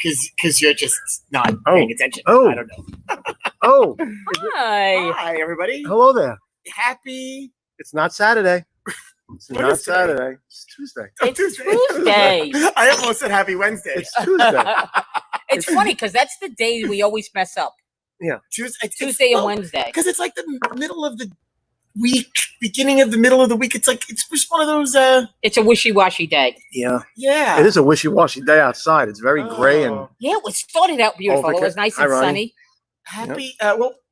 because you're just not paying attention. I don't know. Hi, everybody. Hello there. Happy. It's not Saturday. It's not Saturday. It's Tuesday. It's Tuesday. I almost said Happy Wednesday. It's Tuesday. It's funny because that's the day we always mess up. Yeah. Tuesday and Wednesday. Because it's like the middle of the week, beginning of the middle of the week. It's like it's just one of those. It's a wishy-washy day. Yeah. Yeah. It is a wishy-washy day outside. It's very gray and. Yeah, it started out beautiful. It was nice and sunny. Happy.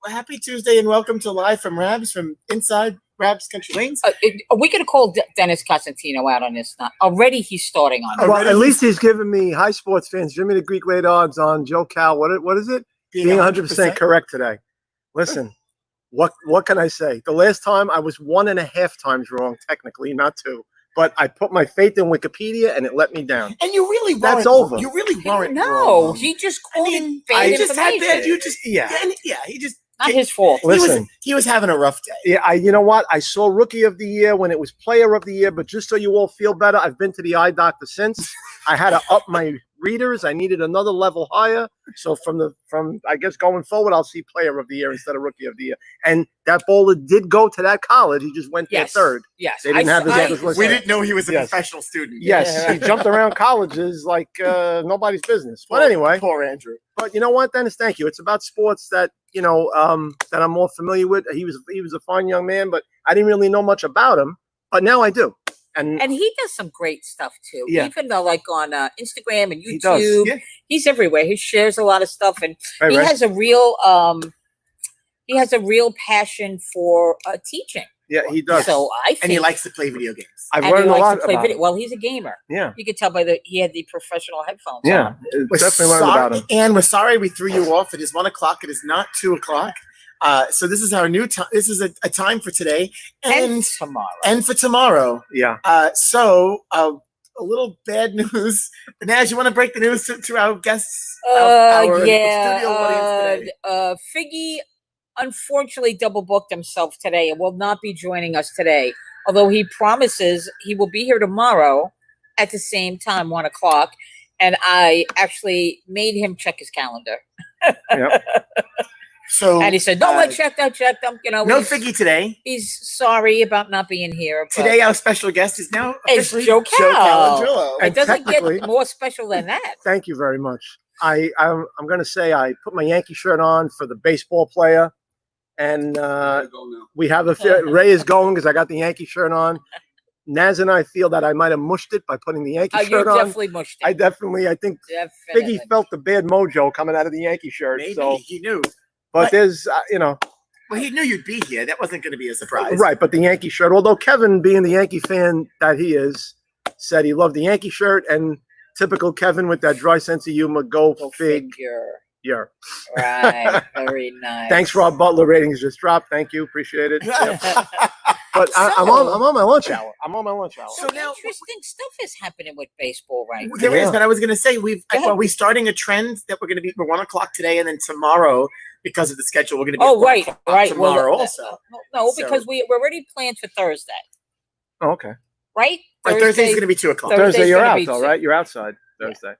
Happy Tuesday and welcome to Live from Rabs from inside Rabs Country Lanes. Are we going to call Dennis Cosentino out on this? Already he's starting on it. Well, at least he's giving me high sports fans. Jimmy the Greek laid odds on Joe Cal. What is it? Being 100% correct today. Listen, what can I say? The last time I was 1.5 times wrong, technically, not 2. But I put my faith in Wikipedia and it let me down. And you really weren't. That's over. You really weren't. No, he just quoted bad information. Just had bad. You just he just. Not his fault. Listen, he was having a rough day. Yeah, you know what? I saw Rookie of the Year when it was Player of the Year, but just so you all feel better, I've been to the eye doctor since. I had to up my readers. I needed another level higher. So from I guess going forward, I'll see Player of the Year instead of Rookie of the Year. And that bowler did go to that college. He just went there third. Yes, they didn't have his others listed. We didn't know he was a professional student. Yes, he jumped around colleges like nobody's business. But anyway, poor Andrew. But you know what, Dennis? Thank you. It's about sports that that I'm more familiar with. He was a fine young man, but I didn't really know much about him. But now I do. And he does some great stuff too. Yeah. Even though, like on Instagram and YouTube, he's everywhere. He shares a lot of stuff, and he has a real passion for teaching. Yeah, he does. So I think, and he likes to play video games. I've learned a lot about him. Well, he's a gamer. Yeah, you could tell by he had the professional headphones. Yeah, definitely learned about him. And we're sorry we threw you off. It is 1 o'clock. It is not 2 o'clock. So this is our new time. This is a time for today and tomorrow. And for tomorrow. Yeah. So a little bad news. Naz, you want to break the news to our guests? Our studio audience today? Figgy unfortunately double booked himself today and will not be joining us today. Although he promises he will be here tomorrow at the same time, 1 o'clock. And I actually made him check his calendar. Yep. So, and he said, "No, I checked. No Figgy today. He's sorry about not being here. Today, our special guest is now officially Joe Cal. It doesn't get more special than that. Thank you very much. I'm going to say I put my Yankee shirt on for the baseball player, and we have Ray is going because I got the Yankee shirt on. Naz and I feel that I might have mushed it by putting the Yankee shirt on. You definitely mushed it. I think Figgy felt the bad mojo coming out of the Yankee shirt. Maybe so he knew. But there's, Well, he knew you'd be here. That wasn't going to be a surprise. Right, but the Yankee shirt, although Kevin, being the Yankee fan that he is, said he loved the Yankee shirt, and typical Kevin with that dry sense of humor, go figure. Yeah. Right, very nice. Thanks, Rob Butler. Ratings just dropped. Thank you. Appreciate it. But I'm on my lunch hour. So now interesting stuff is happening with baseball right now. There is, but I was going to say are we starting a trend that we're 1 o'clock today, and then tomorrow, because of the schedule, we're going to be right tomorrow also. No, because we're already planned for Thursday. Oh, okay. Right? Thursday's going to be 2 o'clock. Thursday you're out though, right? You're outside Thursday.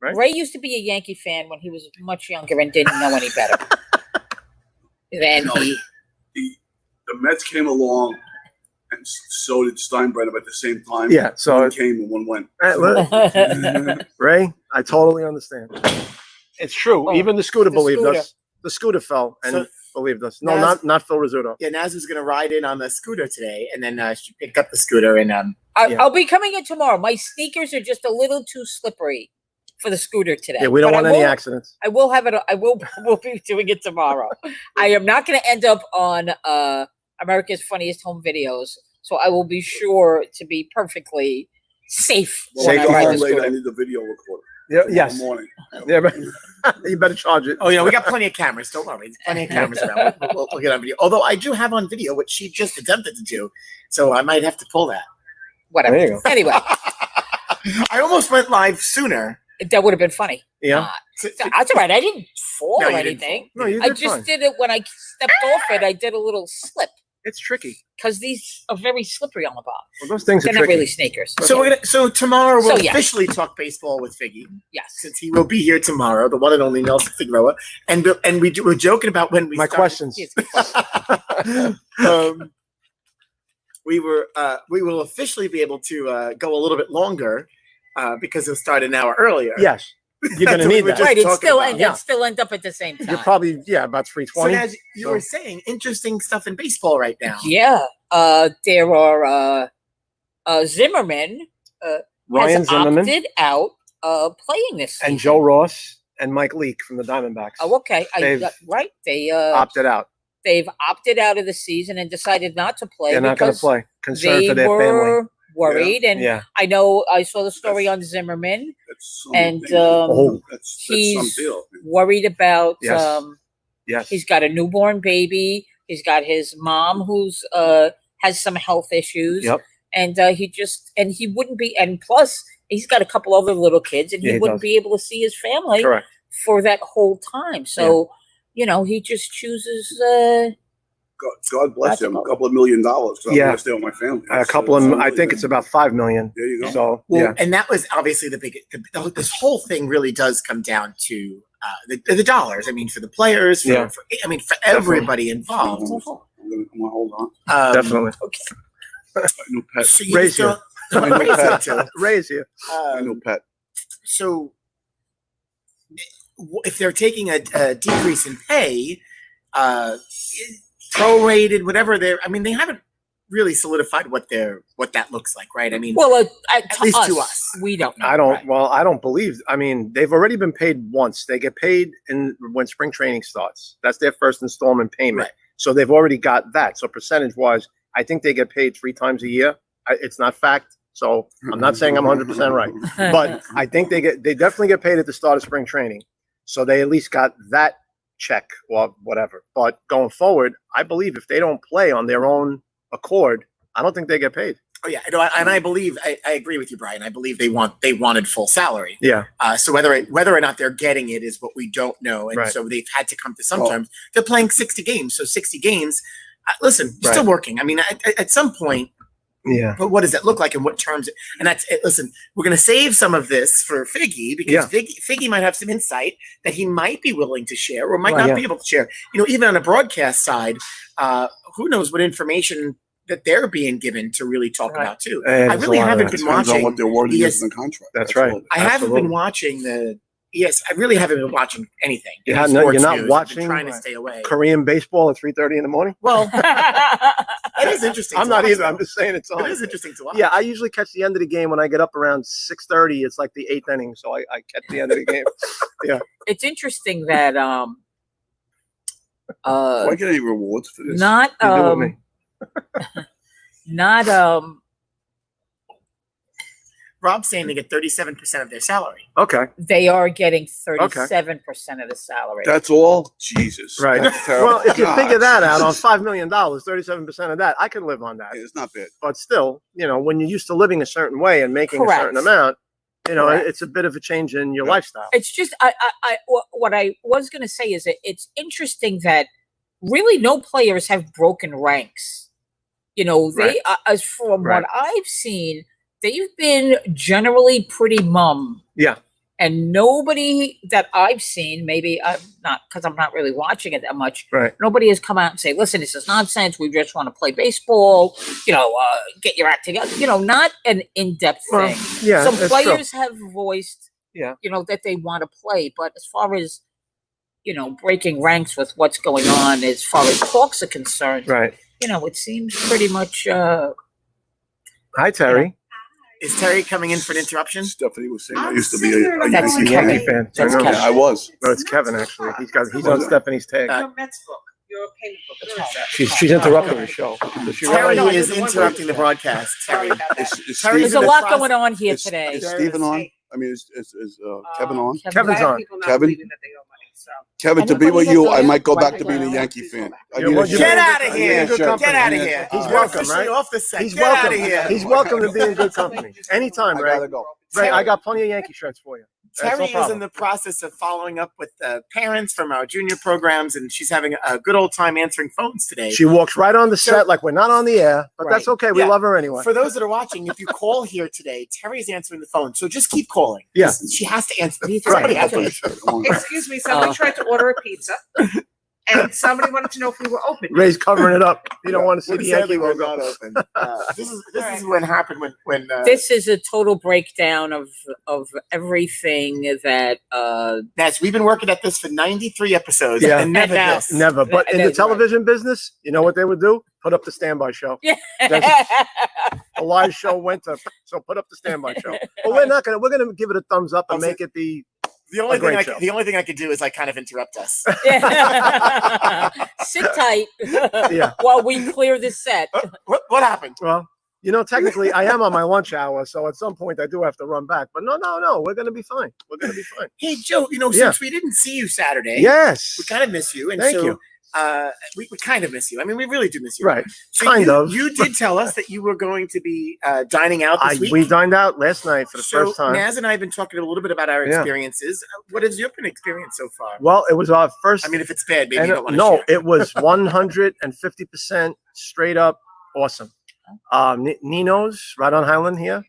Right? Ray used to be a Yankee fan when he was much younger and didn't know any better. The Mets came along, and so did Steinbrenner at the same time. Yeah, so one came and one went. Ray, I totally understand. It's true. Even the scooter believed us. The scooter fell and believed us. No, not Phil Rizzuto. Yeah, Naz was going to ride in on the scooter today, and then she picked up the scooter. And I'll be coming in tomorrow. My sneakers are just a little too slippery for the scooter today. Yeah, we don't want any accidents. I will have it. We'll be doing it tomorrow. I am not going to end up on America's Funniest Home Videos, so I will be sure to be perfectly safe. Well, when I ride the scooter. I need the video recorder. Yeah, yes. In the morning. Yeah, but you better charge it. Oh, we got plenty of cameras. Don't worry. There's plenty of cameras around. We'll get on video. Although I do have on video what she just attempted to do, so I might have to pull that. Whatever. There you go. Anyway. I almost went live sooner. That would have been funny. Yeah. That's all right. I didn't fall or anything. No, you I did just fine. did it when I stepped off it. I did a little slip. It's tricky because these are very slippery on the bottom. Well, those things They're are not tricky. really sneakers. So tomorrow we'll So, yeah. officially talk baseball with Figgy, Yes. since he will be here tomorrow, the one and only Nelson Figueroa, and we're joking about when we My started. questions. We will officially be able to go a little bit longer because it'll start an hour earlier. Yes, you're going to We need were that. just Right, talking about. it still end up at the same time. You're probably about So 3:20. as you were saying, interesting stuff in baseball right now. Yeah, there are Zimmerman Ryan has Zimmerman opted out playing this season. and Joe Ross and Mike Leake from the Diamondbacks. Oh, okay. They've They opted out. they've opted out of the season and decided not to play. They're not going to play. Concerned They for their family. were worried, and Yeah. I know I saw the story on Zimmerman, That's and that's he's some deal. worried about. Yes. Yes. He's got a newborn baby. He's got his mom who's has some health issues. Yep. And he wouldn't be, and plus he's got a couple other little kids, and Yeah, he he wouldn't does. be able to see his family Correct. for that whole time. So, he just chooses. God bless That's him. a A couple of $1 million. So I'm Yeah. going to stay with my family. A couple of, I think it's about $5 million. There you go. So Well, and that was obviously the big. This whole thing really does come down to the dollars. I mean, for the players, for everybody involved. I'm going to hold on. Definitely. My new pet. So you Raise just you. don't- raise it too. Raise you. My new pet. So if they're taking a decrease in pay, prorated, whatever they haven't really solidified what that looks like, right? I mean, Well, at least to us. we don't know. I don't. Right. Well, I don't believe. I mean, they've already been paid once. They get paid when spring training starts. That's their first installment payment. Right. So they've already got that. So percentage-wise, I think they get paid 3 times a year. It's not fact. So I'm not saying I'm 100% right, but I think they definitely get paid at the start of spring training. So they at least got that check or whatever. But going forward, I believe if they don't play on their own accord, I don't think they get paid. Oh yeah, and I believe I agree with you, Brian. I believe they wanted full salary. Yeah. So whether or not they're getting it is what we don't know, and Right. so they've had to come to some terms. They're playing 60 games, so 60 games. Listen, you're Right. still working. I mean, at some point, Yeah. but what does that look like, and what terms? And that's it. Listen, we're going to save some of this for Figgy because Figgy might have some insight that he might be willing to share or might not be able to share. Even on a broadcast side, who knows what information that they're being given to really talk about too. I really haven't been Depends on watching. what their wording is in the contract. That's right. I haven't been watching the. Yes, I really haven't been watching anything. You're Any not sports watching news. I've been trying to stay away. Korean baseball at 3:30 in the morning. Well, it is interesting. I'm to not watch, either. though. I'm just saying it's on. It is interesting to watch. Yeah, I usually catch the end of the game when I get up around 6:30. It's like the 8th inning, so I catch the end of the game. Yeah. It's interesting that Do I get any rewards for this? not You do with me. not Rob's saying they get 37% of their salary. Okay. they are getting 37% of the salary. That's all? Jesus. Right. That's terrible. Well, if you God. figure that out on $5 million, 37% of that, I could live on that. Hey, it's not bad. But still, when you're used to living a certain way and making Correct. a certain amount, Correct. it's a bit of a change in your lifestyle. It's just what I was going to say is that it's interesting that really no players have broken ranks. They Right. as from Right. what I've seen, they've been generally pretty mum. Yeah. And nobody that I've seen, maybe I'm not because I'm not really watching it that much. Right. Nobody has come out and say, "Listen, this is nonsense. We just want to play baseball. Get your act together." Not an in-depth Well, thing. yeah. Some that's players have voiced, Yeah. that they want to play, but as far as breaking ranks with what's going on as far as talks are concerned, true. Right. it seems pretty much. Hi, Terry. Is Terry coming in for an interruption? Stephanie was saying I I'm used to be sitting a there That's Yankee Kevin. Yankee fan. That's I know. Kevin. I was. No, it's Kevin actually. He's on Stephanie's tag. Your Mets book, your payment book. What is that? She's interrupting the show. Does she Terry realize- is interrupting the broadcast. Sorry Terry. about that. Is Terry, There's a Steven, lot going on here is, today. is Steven on? I mean, is Kevin on? Kevin's I have on. people not Kevin? believing that they owe money, so. Kevin, to be with you, I might go back to being a Yankee fan. I need a shirt. Get out of I need here. a shirt. Get out of here. He's You're welcome, officially right? off the set. He's Get welcome. out of here. He's welcome to be in good company. Anytime, I Ray. gotta go. Ray, I got plenty of Yankee shirts for you. Terry is in problem. the process of following up with parents from our junior programs, and she's having a good old time answering phones today. She walks right on the set like we're not on the air, but that's Right. okay. We Yeah. love her anyway. For those that are watching, if you call here today, Terry's answering the phone, so just keep calling. Yeah. She has to answer. Right. Somebody has to answer. Excuse me, somebody tried to order a pizza, and somebody wanted to know if we were open. Ray's covering it up. You don't want to see We're the Yankee sadly, we're logo. not open. This is what happened when This is a total breakdown of everything that Yes, we've been working at this for 93 episodes, Yeah. and never And now- this. Never. But in the That's right. television business, you know what they would do? Put up the standby show. A live show went to, so put up the standby show. But we're gonna give it a thumbs up and Also- make it the The only A great thing show. the only thing I could do is like kind of interrupt us. Sit tight Yeah. while we clear this set. What happened? well, you know, technically I am on my lunch hour, so at some point I do have to run back. But no, we're gonna be fine. We're gonna be fine. Hey Joe, Yeah. since we didn't see you Saturday, Yes. we kind of miss you, and Thank so you. we kind of miss you. I mean, we really do miss you. Right. So Kind of. You did tell us that you were going to be dining out this week. We dined out last night for the So first time. Naz and I have been talking a little bit about our Yeah. experiences. What has your experience so far? Well, it was our first. I mean, if it's bad, maybe and you don't want to no, share. it was 150% straight up awesome. Nino's right on Highland here.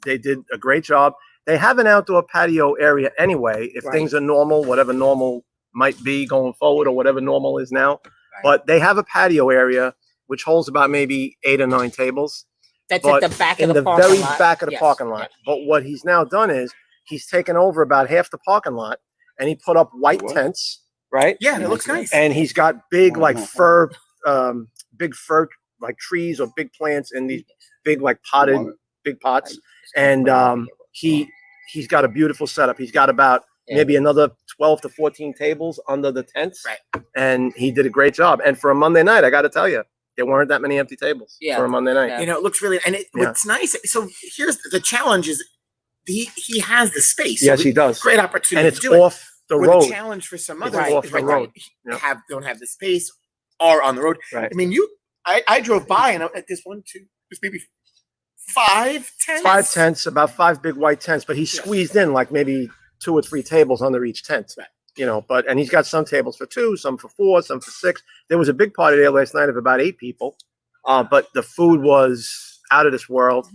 They did a great job. They have an outdoor patio area anyway, if Right. things are normal, whatever normal might be going forward or whatever normal is now. Right. But they have a patio area which holds about maybe 8 or 9 tables That's But at the back in of the the parking very lot. back of the Yes. parking lot. But what he's now done is he's taken over about half the parking lot and he put up white What? tents, right? Yeah, it looks nice. And he's got big like fir like trees or big plants in these big like potted big pots. And he's got a beautiful setup. He's got about maybe another 12 to 14 tables under the tents. Right. And he did a great job. And for a Monday night, I got to tell you, there weren't that many empty tables Yeah. for a Monday night. Yeah. It looks really, and what's nice. So here's the challenge: is he has the space. Yes, So he does. Great opportunity. And it's to do it. off the Where road. the challenge for some It's others off is the right road. now, Yeah. don't have the space, are on the road. Right. I mean, I drove by and at this there's maybe 5 tents. 5 tents, about 5 big white tents, but he squeezed in like maybe 2 or 3 tables under each tent. Right. You know, and he's got some tables for 2, some for 4, some for 6. There was a big party there last night of about 8 people, but the food was out of this world,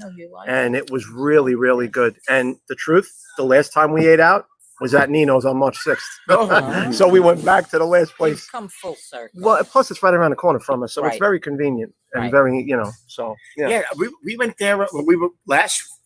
and it was really, really good. And the truth, the last time we ate out was at Nino's on March 6th. Oh. So we went back to the last place. We've come full circle. Well, plus it's right around the corner from us, so it's Right. very convenient and Right. very, so yeah. Yeah, we went there when we were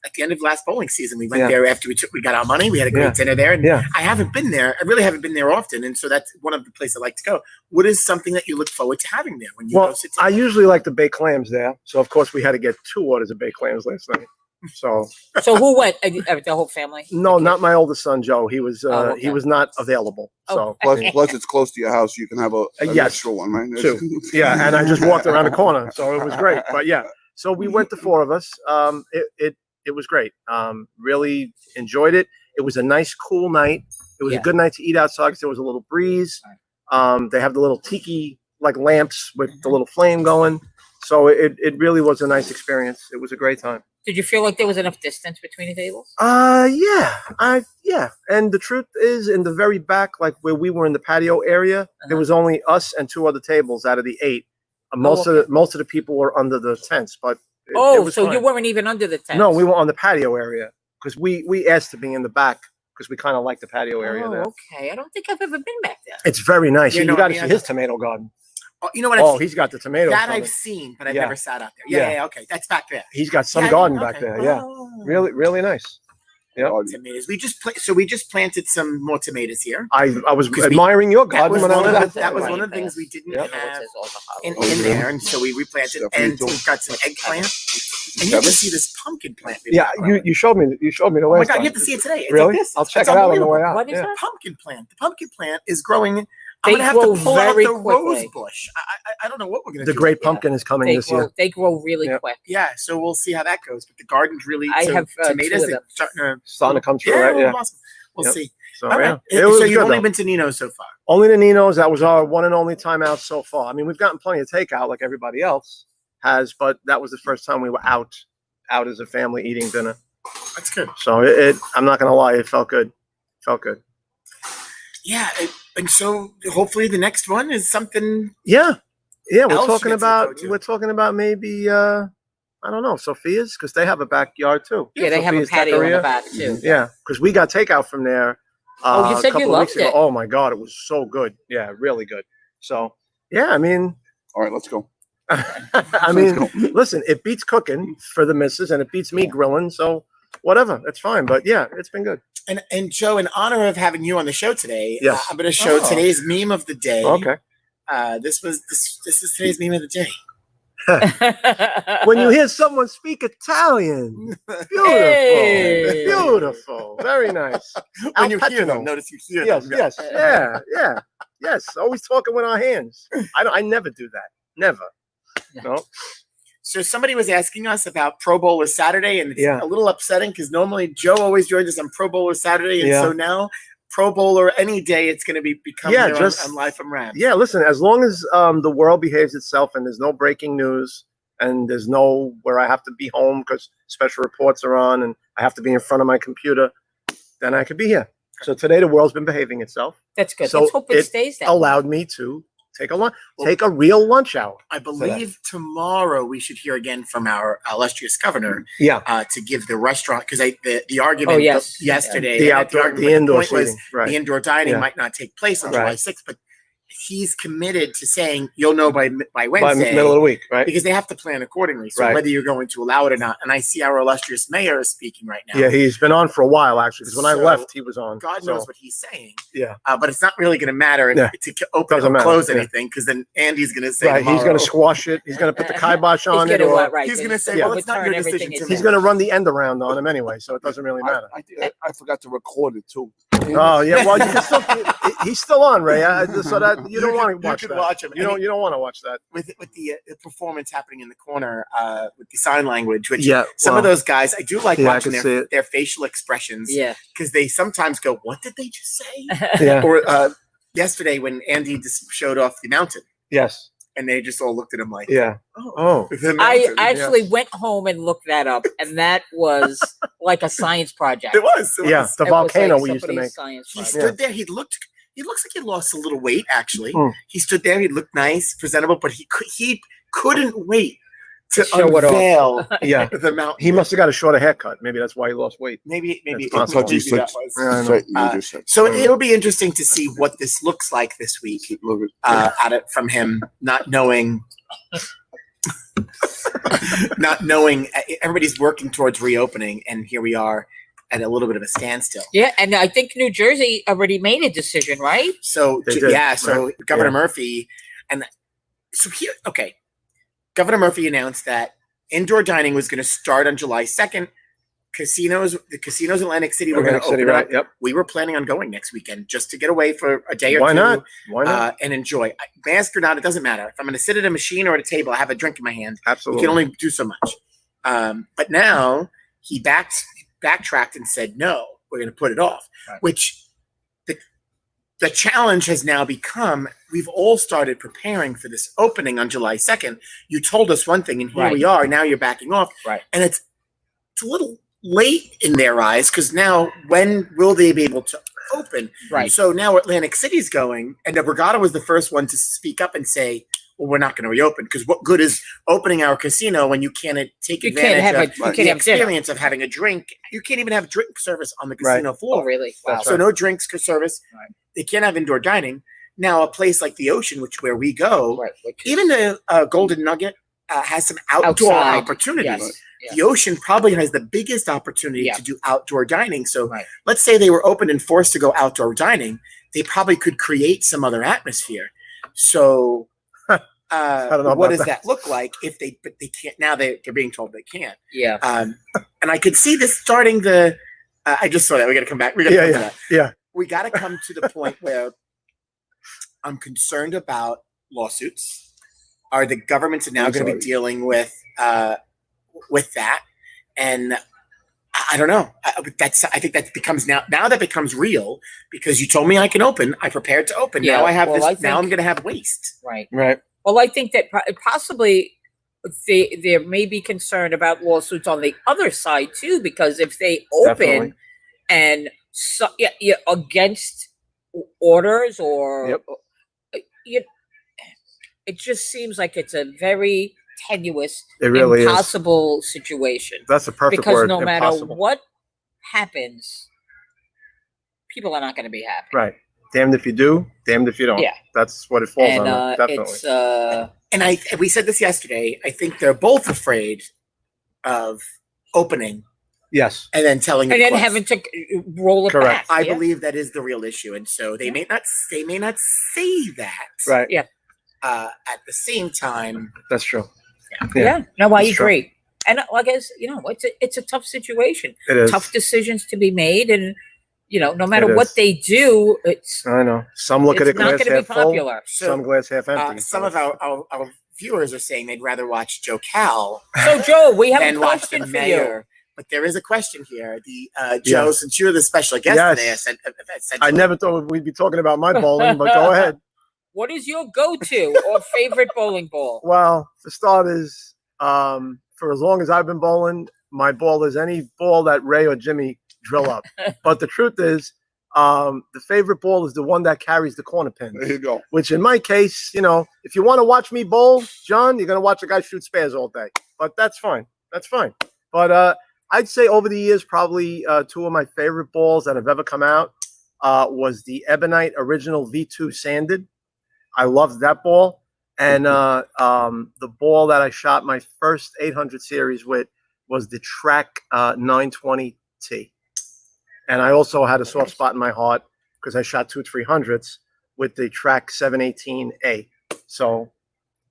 at the end of last bowling season. We went Yeah. there after we got our money. We had a great Yeah. dinner there, and Yeah. I haven't been there. I really haven't been there often, and so that's one of the places I like to go. What is something that you look forward to having there when you go Well, sit I down? usually like the baked clams there, so of course we had to get 2 orders of baked clams last night. So So who went? The whole family? no, not my oldest son Joe. He was okay. he was not available. So Plus, it's close to your house. You can have an yes. extra one, right? 2. Yeah, and I just walked around the corner, so it was great. But yeah, so we went the 4 of us. It was great. Really enjoyed it. It was a nice, cool night. It was a good night to eat outside because there was a little breeze. They have the little tiki like lamps with the little flame going. So it really was a nice experience. It was a great time. Did you feel like there was enough distance between the tables? Yeah. And the truth is, in the very back, like where we were in the patio area, there was only us and 2 other tables out of the 8. Most of the people were under the tents, but it was so fine. you weren't even under the tent? No, we were on the patio area because we asked to be in the back because we kind of like the patio area there. Okay. I don't think I've ever been back there. It's very nice. You You, know, got to yeah. see his tomato garden. Oh, you know what? Oh, he's got the tomatoes. that on I've it. seen, but I've Yeah. never sat out there. Yeah. Yeah, okay, that's back there. He's got some Yeah, garden okay. back there. Yeah, Oh. really, really nice. Yeah, Tomatoes. We just planted some more tomatoes here. I was 'Cause admiring your That garden was when I one was of out the, there. that was Right. one of the things we didn't Yeah. have in holidays. there, and so we replanted. And Stephanie, we've got some eggplant. And you have to see this pumpkin plant. we Yeah, got. you showed me the Oh my last God, time. you have to see it today. It's Really? like this. I'll check It's it out on the unbelievable. way out. What is Yeah. that? Pumpkin plant. The pumpkin plant is growing. They I'm gonna have to grow pull out very the rose quickly. bush. I don't know what we're gonna The do. great pumpkin is coming this year. They grow really Yeah. quick. Yeah, so we'll see how that goes. But the garden's really. I so have, 2 tomatoes. of them. Starting to come through, Yeah, right? Yeah. awesome. We'll Yep. see. So All yeah, right. it was So you've good, only though. been to Nino's so far. Only the Nino's. That was our one and only time out so far. I mean, we've gotten plenty of takeout like everybody else has, but that was the first time we were out as a family eating dinner. That's good. So I'm not gonna lie, it felt good. Felt good. Yeah, and so hopefully the next one is something. Yeah. We're else talking you get to about go to. we're talking about maybe I don't know, Sophia's, because they have a backyard too. Yeah, they have a Sophia's patio in the Taqueria. back too. Yeah, because we got takeout from there. Oh, you a said couple you of loved weeks ago. it. Oh my God, it was so good. Yeah, really good. So yeah, I mean, All right, let's go. I mean, listen, it beats cooking for the missus, and it beats me grilling. So whatever, it's fine. But yeah, it's been good. And Joe, in honor of having you on the show today, Yes. I'm going to show Oh. today's meme of the day. Okay. This is today's meme of the day. When you hear someone speak Italian, beautiful, Hey. beautiful, very nice. When you Al hear them, Pacino. notice you hear Yes, them. yes, yes. Always talking with our hands. I never do that. Never. No. So somebody was asking us about Pro Bowler Saturday, and it's Yeah. a little upsetting because normally Joe always joins us on Pro Bowler Saturday, and Yeah. so now Pro Bowler any day it's going to become Yeah, here just- on Life from Rams. Yeah, listen, as long as the world behaves itself and there's no breaking news and there's no where I have to be home because special reports are on and I have to be in front of my computer, then I could be here. So today the world's been behaving itself. That's good. So Let's hope it it stays that way. Allowed me to take a real lunch hour. I believe tomorrow we should hear again from our illustrious governor Yeah. to give the restaurant because the argument Oh, yes. yesterday, The and outdoor, argument, the indoor point was seating. Right. the indoor dining Yeah. might not take place on Right. July 6th, but he's committed to saying you'll know by By Wednesday middle of the week, right? because they have to plan accordingly. So Right. whether you're going to allow it or not, and I see our illustrious mayor is speaking right now. Yeah, he's been on for a while actually. Because when I So, left, he was on. God So, knows what he's saying. Yeah. But it's not really going to matter Yeah. to open Doesn't or matter, close yeah. anything because then Andy's going to say Right. He's tomorrow, going to squash it. He's going to put the kibosh He's on it. gonna, Or right, he's gonna say, well, it's not your overturn decision everything to it make. he's going to run the end around on him anyway. So it doesn't really matter. I forgot to record it too. Oh yeah, well you can still. He's still on, Ray. So that you don't want to watch you that. can watch him. You don't want to watch that. with the performance happening in the corner with the sign language, which Yeah, some of well, those guys I do like yeah, I watching can see it. their facial expressions Yeah. because they sometimes go, "What did they just say?" Yeah. Or yesterday when Andy just showed off the mountain Yes. and they just all looked at him like, Yeah. "Oh, Oh. the I mountain." actually went home and looked that up, and that was like a science project. It was. Yeah. The It was volcano like we used to somebody's make. Science He project. stood there. He looks like he lost a little weight. Actually, Mm. he stood there. He looked nice, presentable, but he couldn't wait to show it off. unveil Yeah. the mountain. He must have got a shorter haircut. Maybe that's why he lost weight. Maybe That's That's possible. what you said. that was. Yeah, I know. So it'll be interesting to see what this looks like this week out of from him, not knowing. Not knowing everybody's working towards reopening, and here we are at a little bit of a standstill. Yeah, and I think New Jersey already made a decision, right? So They did, yeah, so right? Governor Yeah. Murphy, and so here, okay, Governor Murphy announced that indoor dining was going to start on July 2nd. The casinos in Atlantic City were going to Atlantic City, open right? up. Yep. We were planning on going next weekend just to get away for a day or Why two. not? Why not? And enjoy. Mask or not, it doesn't matter. If I'm going to sit at a machine or at a table, I have a drink in my hand. You Absolutely. can only do so much. But now he backtracked and said, no, we're going to put it off, Right. which the challenge has now become, we've all started preparing for this opening on July 2nd. You told us one thing, and here Right. we are. Now you're backing off. Right. And it's a little late in their eyes because now when will they be able to open? Right. So now Atlantic City's going, and Brigada was the first one to speak up and say, well, we're not going to reopen because what good is opening our casino when you can't take You advantage can't have of you the can't have dinner. experience of having a drink? You can't even have drink service on the Right. casino Oh, floor. really? Wow. That's So no drinks service. Right. They can't have indoor dining. Now a place like the Ocean, where we go, Right. Which is- even the Golden Nugget has some outdoor Outside, opportunities. yes. Yeah. The Ocean probably has the biggest opportunity Yeah. to do outdoor dining. So Right. let's say they were open and forced to go outdoor dining, they probably could create some other atmosphere. So don't know what about does that. that look like if but they can't, now they're being told they can't. Yeah. And I could see this starting I just saw that. We got to come back. We got to come to that. Yeah. We got to come to the point where I'm concerned about lawsuits. Are the governments now going to be dealing with that? And I don't know. I think that becomes now that becomes real because you told me I can open. I prepared to open. Yeah, Now I have well, this. I Now I'm think- going to have waste. Right. Right. Well, I think that possibly there may be concern about lawsuits on the other side too, because if they open Definitely. and against orders or Yep. it just seems like it's a very tenuous, It really is. impossible situation. That's a perfect Because word. no matter Impossible. what happens, people are not going to be happy. Right. Damned if you do, damned if you don't. Yeah. That's what it falls And on. Definitely. it's And we said this yesterday. I think they're both afraid of opening Yes. and then telling and you then twice. having to roll it Correct. back. I yeah? believe that is the real issue, and so they may not say that. Right. Yeah. At the same time, That's true. Yeah. No, I That's true. agree. And I guess it's a tough situation. It is. Tough decisions to be made, and no matter It what is. they do, it's I know. Some look at it's it not glass going to be half full. popular. Some glass half empty. some of our viewers are saying they'd rather watch Joe Cal So, Joe, we have a than watch the question for you. mayor. But there is a question here. Joe, since you're the special guest Yes. today, I I never thought we'd be talking about my bowling, but go ahead. What is your go-to or favorite bowling ball? Well, for starters, for as long as I've been bowling, my ball is any ball that Ray or Jimmy drill up. But the truth is, the favorite ball is the one that carries the corner pins. There you go. Which in my case, if you want to watch me bowl, John, you're going to watch a guy shoot spares all day. But that's fine. That's fine. But I'd say over the years, probably two of my favorite balls that have ever come out was the Ebonite Original V2 Sanded. I loved that ball. And the ball that I shot my first 800 series with was the Track 920T. And I also had a soft spot in my heart because I shot 2 300s with the Track 718A. So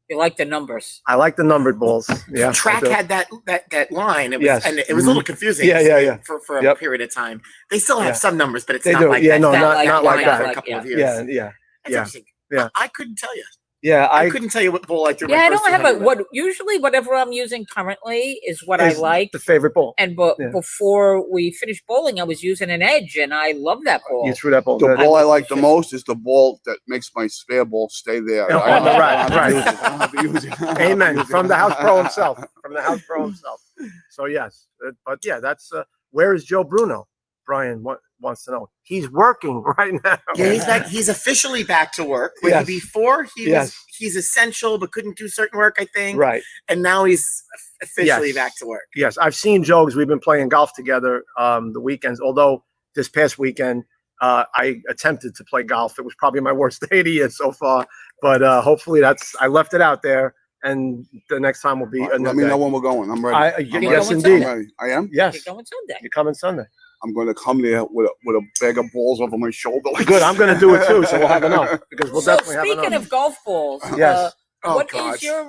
You like the numbers. I like the numbered balls. Yeah, Track I do. had that line. It was, Yes. and it was a little confusing. Yeah. For a Yep. period of time, they still have Yeah. some numbers, but it's They not do. like Yeah, that. no, It's not like line that. for a couple of years. Yeah. That's Yeah. interesting. Yeah. I couldn't tell you. Yeah, I couldn't tell you what ball I threw. Yeah, my I first don't have 200 with. usually whatever I'm using currently is what I is like. the favorite ball. And Yeah. before we finished bowling, I was using an edge, and I love that ball. You threw that ball. The good. ball I like the most is the ball that makes my spare ball stay there. Oh, I don't right, have to use it. I don't have to use it. Amen. From the house pro himself. From the house pro himself. So yes, but yeah, that's where is Joe Bruno? Brian wants to know. He's working right now. Yeah, he's back. He's officially back to work. Where Yes. Before Yes. he's essential but couldn't do certain work, I think. Right. And now he's officially Yes. back to work. Yes, I've seen Joe because we've been playing golf together the weekends. Although this past weekend I attempted to play golf. It was probably my worst day of the year so far. But hopefully I left it out there, and the next time will be Let another me day. know when we're going. I'm ready. Yes, going indeed. I'm ready. I am. Yes, You're going Sunday. you're coming Sunday. I'm going to come there with a bag of balls over my shoulder. Good. I'm going to do it too, so we'll have enough because we'll So definitely have speaking enough. of golf balls, Yes. Oh, what is gosh. your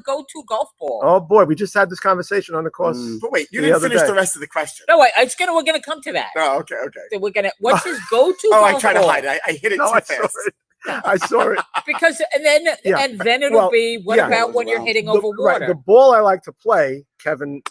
go-to golf ball? Oh boy, we just had this conversation on the course. But wait, you The didn't other finish day. the rest of the question. No, wait, we're gonna come to that. Oh, okay. So what's his go-to Oh, golf I tried to ball? hide it. I hit it No, too I saw fast. it. I saw it. Because and then it'll Well, be what yeah. about when you're hitting over water? The ball I like to play, Kevin.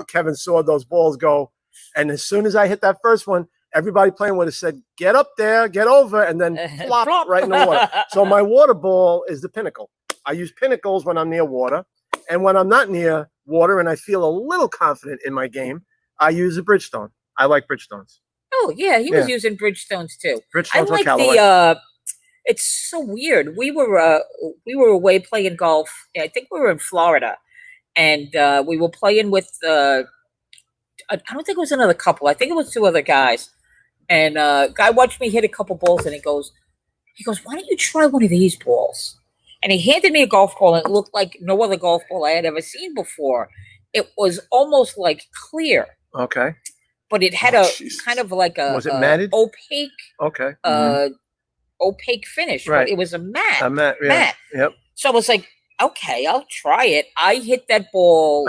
Kevin saw those balls go, and as soon as I hit that first one, everybody playing with it said, "Get up there, get over," and then flop Flop. right in the water. So my water ball is the pinnacle. I use pinnacles when I'm near water, and when I'm not near water and I feel a little confident in my game, I use a Bridgestone. I like Bridgestones. Oh yeah, he was Yeah. using Bridgestones too. I Bridgestones like on Callaway. it's so weird. We were away playing golf. I think we were in Florida, and we were playing with I don't think it was another couple. I think it was two other guys. And guy watched me hit a couple balls, and he goes, "Why don't you try one of these balls?" And he handed me a golf ball, and it looked like no other golf ball I had ever seen before. It was almost like clear, Okay. but it had Jesus. kind of like Was it matted? opaque Okay. opaque finish. Right. But it was a matte. A mat. Yeah. Matte. Yep. So I was like, okay, I'll try it. I hit that ball.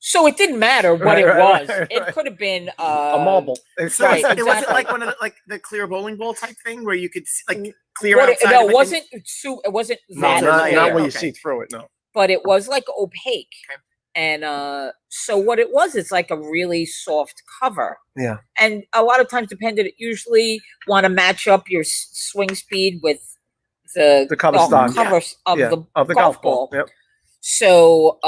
So it didn't matter what it was. It could have been A marble. It's So Right, it wasn't exactly. like one of the clear bowling ball type thing where you could see, clear What outside. no, of it wasn't. It wasn't No, that not clear, where you Okay. see through it. No. but it was like opaque. Okay. And so what it was, it's like a really soft cover. Yeah. And a lot of times, usually want to match up your swing speed with the The cover stock. cover of Yeah, the of the golf golf ball. ball. Yep. So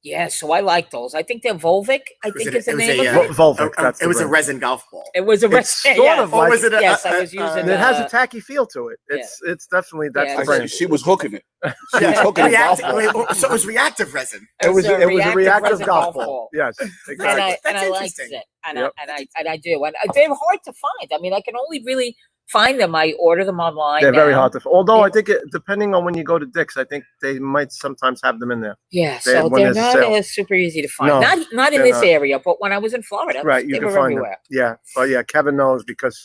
yeah, so I like those. I think they're Volvic. I think is the name of it. Volvic. It was a resin golf ball. It was a It's resin. sort of Or like, was it? Yes, I was using. and it has a tacky feel to it. It's definitely that's Yeah, the it's brand. She was hooking it. She was Yeah, hooking it. so it was reactive resin. It was a reactive resin golf ball. Yes, And exactly. I That's liked interesting. it, and Yep. I do, and they're hard to find. I mean, I can only really find them. I order them online. They're very now. hard to. Although I Yeah. think depending on when you go to Dick's, I think they might sometimes have them in there. Yeah, They- so when they're there's a not sale. super easy to find. No, Not in they're this not. area, but when I was in Florida, Right, you they can were find everywhere. them. Yeah, but yeah, Kevin knows because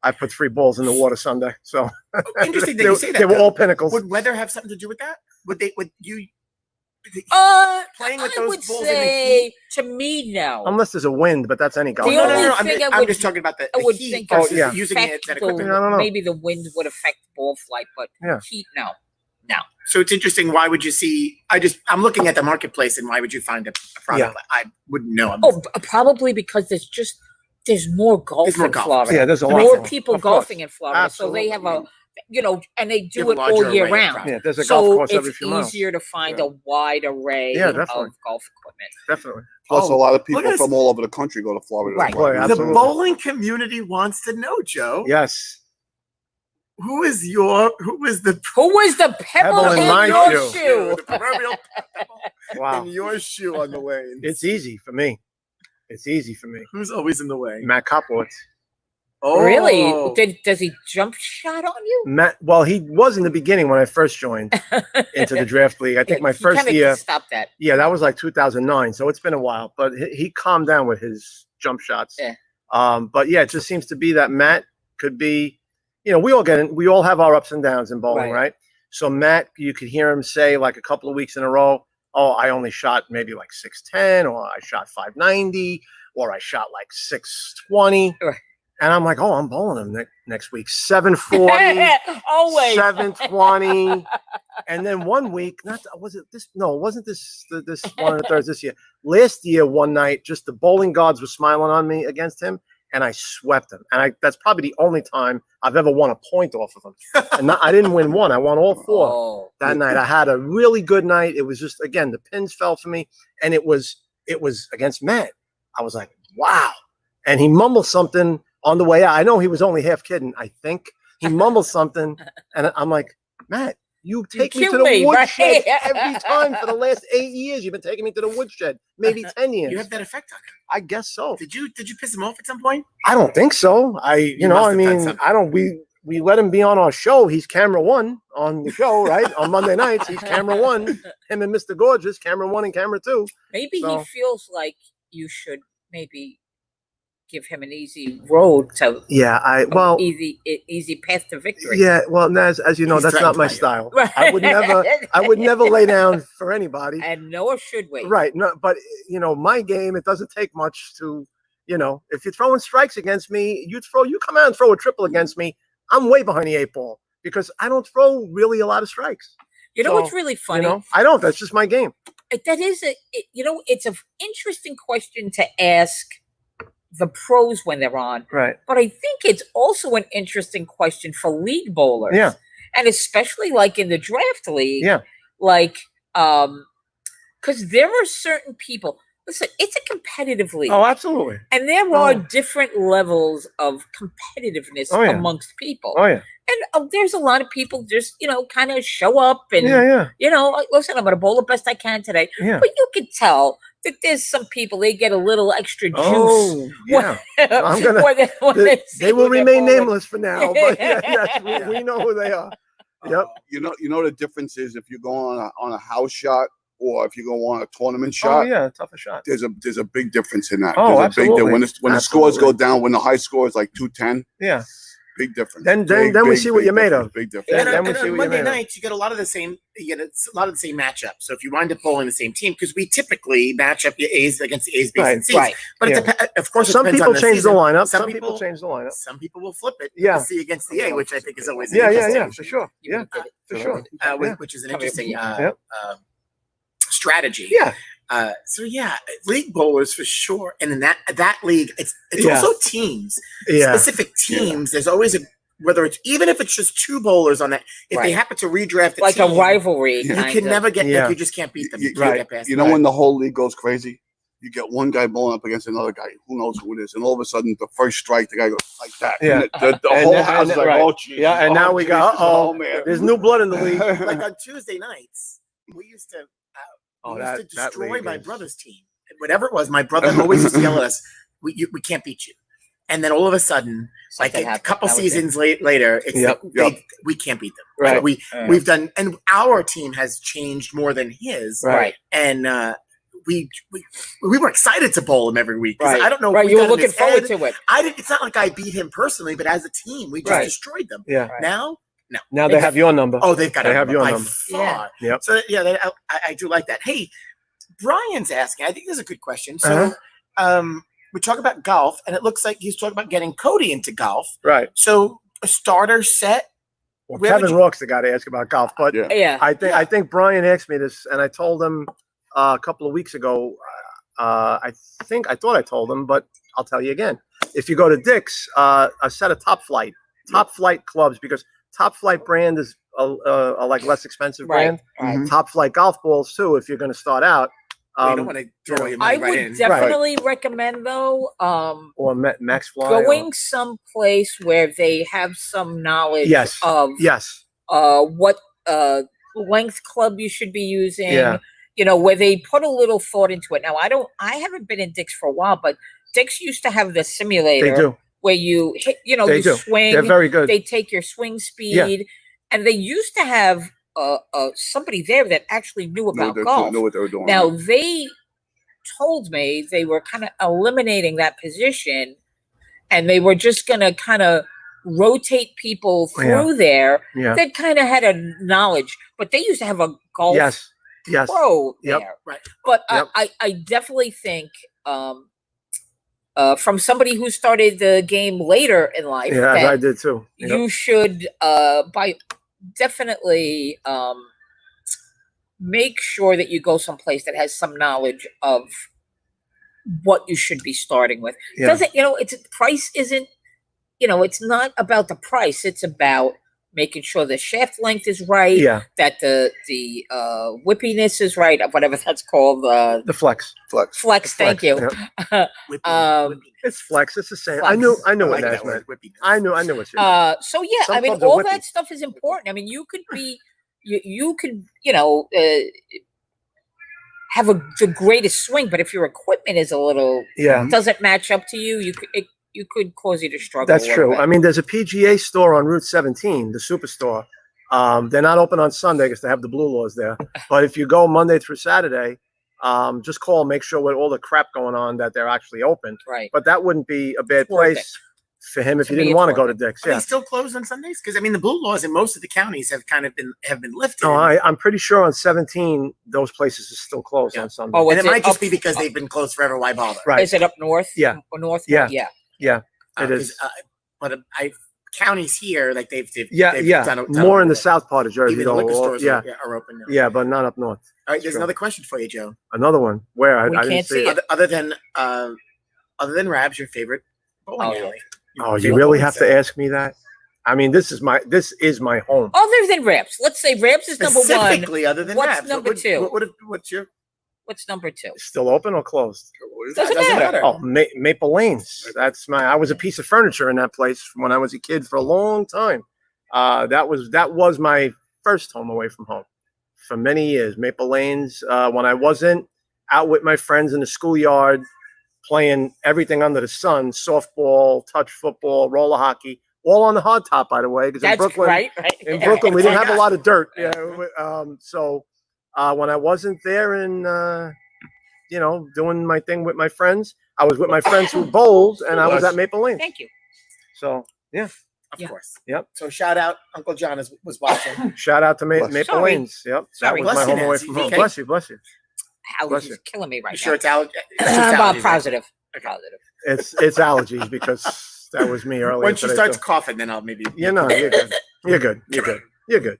I put 3 balls in the water Sunday. So Interesting that you say that. They were though. all pinnacles. Would weather have something to do with that? Would you playing with I those would balls in the say heat? to me, no. Unless there's a wind, but that's any golf. The No, ball. no, only no, no. thing I I'm would- just talking about the I would heat think versus yeah. using it that affect the- equipment. I don't know. maybe the wind would affect ball flight, but Yeah. heat, no. So it's interesting. Why would you see? I'm looking at the marketplace, and why would you find a product? Yeah. I wouldn't know. Oh, probably because there's more golf There's more in golf. Florida. Yeah, there's a lot. More of them. people Of course. golfing in Florida, so they have Absolutely. and they You do have a it larger all year array of round. products. Yeah, there's a So golf course every it's few miles. easier to find Yeah. a wide array Yeah, of definitely. golf equipment. Definitely. Plus, a lot of people look at from this. all over the country go to Florida. Right. Boy, The absolutely. bowling community wants to know, Joe. Yes. Who was the Who was the pebble Pebble in in my your shoe. shoe? the proverbial pebble Wow. in your shoe on the lane? It's easy for me. It's easy for me. Who's always in the way? Matt Koplowitz. Oh, Really? Does he jump shot on you? Matt. Well, he was in the beginning when I first joined into the draft league. I think my He first kinda year. Stop that. Yeah, that was like 2009. So it's been a while, but he calmed down with his jump shots. Yeah. But yeah, it just seems to be that Matt could be, we all have our ups and downs in bowling, Right. right? So Matt, you could hear him say like a couple of weeks in a row, oh, I only shot maybe like 610, or I shot 590, or I shot like 620. Right. And I'm like, oh, I'm bowling him next week. 740. Always. 720, and then one week, wasn't this one of the thirds this year. Last year, one night, just the bowling gods were smiling on me against him, and I swept him. And that's probably the only time I've ever won a point off of him. And I didn't win one; I won all 4 Oh. that night. I had a really good night. It was just, again, the pins fell for me, and it was against Matt. I was like, wow, and he mumbled something on the way out. I know he was only half kidding. I think he mumbled something, and I'm like, Matt, you take me to killed the me, woodshed right? every time for the last 8 years. You've been taking me to the woodshed, maybe 10 years. You have that effect on him. I guess so. Did you piss him off at some point? I don't think so. must have done something. I don't. We let him be on our show. He's camera 1 on the show, right? On Monday nights, he's camera 1. Him and Mr. Gorgeous, camera 1 and camera 2. Maybe So- he feels like you should maybe give him an easy road to Yeah, easy path to victory. yeah. Well, Naz, as you know, He's that's not threatened my by you. style. Right. I would never lay down for anybody. And nor should we. Right. No, but my game, it doesn't take much to, if you're throwing strikes against me, you come out and throw a triple against me, I'm way behind the 8 ball because I don't throw really a lot of strikes. You know So, what's really funny? I don't. That's just my game. That is it's an interesting question to ask the pros when they're on. Right. But I think it's also an interesting question for league bowlers. Yeah. And especially like in the draft league. Yeah. Like, because there are certain people. Listen, it's a competitive league. Oh, absolutely. And there are different levels of competitiveness Oh, yeah. amongst people. Oh, yeah. And there's a lot of people just, kind of show up and, Yeah. listen, I'm going to bowl the best I can today. Yeah. But you can tell that there's some people, they get a little extra juice. Oh, yeah. I'm gonna- when They will when they're remain bowling. nameless for now, but yes, we know who they are. Yep. You know the difference is if you go on a house shot or if you go on a tournament Oh, shot. yeah. Tougher shot. There's a big difference in that. Oh, There's a big absolutely. when the scores go Absolutely. down, when the high score is like 210, Yeah. big difference. Then Big, we big, see what big you're made difference, of. Big difference. Yeah, And then we on see what you Monday made of. nights, you get a lot of the same. You get a lot of the same matchups. So if you wind up bowling the same team, because we typically match up your A's against the A's, B's, and C's. Right. But Yeah. of course, it Some depends people on the change season. the lineup. Some Some people people change the lineup. Some people will flip it. Yeah. The C against the A, which I think is always Yeah, interesting. for sure. Yeah, for sure. Which is an interesting Yep. strategy. Yeah. So yeah, league bowlers for sure, and in that league, it's Yeah. also teams, Yeah. specific teams. There's always whether it's even if it's just 2 bowlers on that, if they happen to redraft like team, a rivalry, you kind can of. never get. Yeah. Like, you just can't beat them. You You- can't get past You them. know when the whole league goes crazy? You get one guy bowling up against another guy. Who knows who it is? And all of a sudden, the first strike, the guy goes like that. Yeah. And the And whole then- house and is like, right. oh, Jesus. Yeah, and now we go, Jesus. uh-oh. Man. There's new blood in the league. Like on Tuesday nights, we used to. We used to that destroy league my is- brother's team. Whatever it was, my brother always used to yell at us, we can't beat you. And then all of a sudden, like Something a happened. couple That was seasons later, it's Yep, we can't beat them. Right. So we've done, and our team has changed more than his. Right. And we were excited to bowl him every week. 'Cause Right. I don't know. if Right. we You were got in looking his forward head. to it. I didn't. It's not like I beat him personally, but as a team, we just Right. destroyed them. Yeah. Right. Now, Now they have your number. oh, they've got They a have your by number. far. Yeah. Yep. So yeah, I do like that. Hey, Brian's asking. I think this is a good question. So, we talk about golf, and it looks like he's talking about getting Cody into golf. Right. So a starter set. Well, Where would Kevin you- Rourke's the guy to ask about golf, but Yeah. Yeah. I think Brian asked me this, and I told him a couple of weeks ago. I thought I told him, but I'll tell you again. If you go to Dick's, a set of Top Flight clubs, because Top Flight brand is a like less expensive brand. Right. Mhm. Top Flight golf balls too. If you're going to start out, You don't want to throw your I money right would in. definitely recommend though, or Max Fly. going someplace where they have some knowledge Yes. of Yes. what length club you should be using. Yeah. You know, where they put a little thought into it. Now I haven't been in Dick's for a while, but Dick's used to have the simulator They do. where you hit, you know, They you do. swing, They're very good. they take your swing speed, and they used to have somebody there that actually knew about golf. Know what they were doing. Now they told me they were kind of eliminating that position, and they were just going to kind of rotate people through there Yeah. that kind of had a knowledge. But they used to have a golf Yes. Yes. pro Yep. there, Right. But Yep. I definitely think from somebody who started the game later in life, Yeah, that I did too. Yep. you should definitely make sure that you go someplace that has some knowledge of what you should be starting with. Yeah. Doesn't, you know, it's price isn't, you know, it's not about the price. It's about making sure the shaft length is right, Yeah. that the whippiness is right, whatever that's called, The flex. flex. Thank you. Yep. Whippy. It's flex. It's the same. Flex. I knew I what like that that meant. word, whippy. I knew what you meant. So yeah, Some I mean, clubs are all whippy. that stuff is important. I mean, you could be, you could, you know, have the greatest swing, but if your equipment is a little Yeah. doesn't match up to you, you could cause you to struggle. That's a little true. bit. I mean, there's a PGA store on Route 17, the Superstore. They're not open on Sunday because they have the blue laws there. But if you go Monday through Saturday, just call, make sure with all the crap going on that they're actually open. Right. But that wouldn't be a bad It's worth place for him if To you me, didn't it's want to worth go to it. Dick's. Are Yeah. they still closed on Sundays? Because I mean, the blue laws in most of the counties have kind of been lifted. No, I'm pretty sure on 17 those places are still closed Yeah. on Sunday. Oh, and is it might just up- be because they've been closed forever. Why bother? Right. Is it up north? Yeah. Or north? Yeah. Yeah. It is. But counties here, like they've Yeah, they've yeah. done More in the it. south part of Jersey. Even the though, liquor or- stores yeah. are open now. Yeah, but not up north. All right, there's Sure. another question for you, Joe. Another one. Where? We I didn't can't see it. Other than Rabs, your favorite bowling Oh, yeah. alley? Your Oh, you favorite really bowling have to center? ask me that? I mean, this is my home. Other than Rabs, let's say Rabs is number one. Specifically, other than What's Rabs, number two? What's your? What's number two? Still open or closed? Doesn't matter. Oh, Maple Lanes. I was a piece of furniture in that place when I was a kid for a long time. That was my first home away from home for many years. Maple Lanes. When I wasn't out with my friends in the schoolyard playing everything under the sun, softball, touch football, roller hockey, all on the hard top, by the way, because in That's Brooklyn, right. in Brooklyn, we didn't have a Yeah. lot of dirt. Yeah. So when I wasn't there and doing my thing with my friends, I was with my friends who bowled, and I was at Maple Lane. Thank you. So Of Yeah. course. Yep. So shout out, Uncle John was watching. shout out to Maple Sorry. Lanes. Yep, Sorry. that was Bless my you, home away Nancy. from home. Okay. Bless you, bless you. Bless Allergies you. killing me right You sure now. it's allergy? I'm about positive. Okay. Positive. It's allergies because that was me earlier. Once she today, starts too. coughing, then I'll maybe. You're good. You're good. You're good. You're good.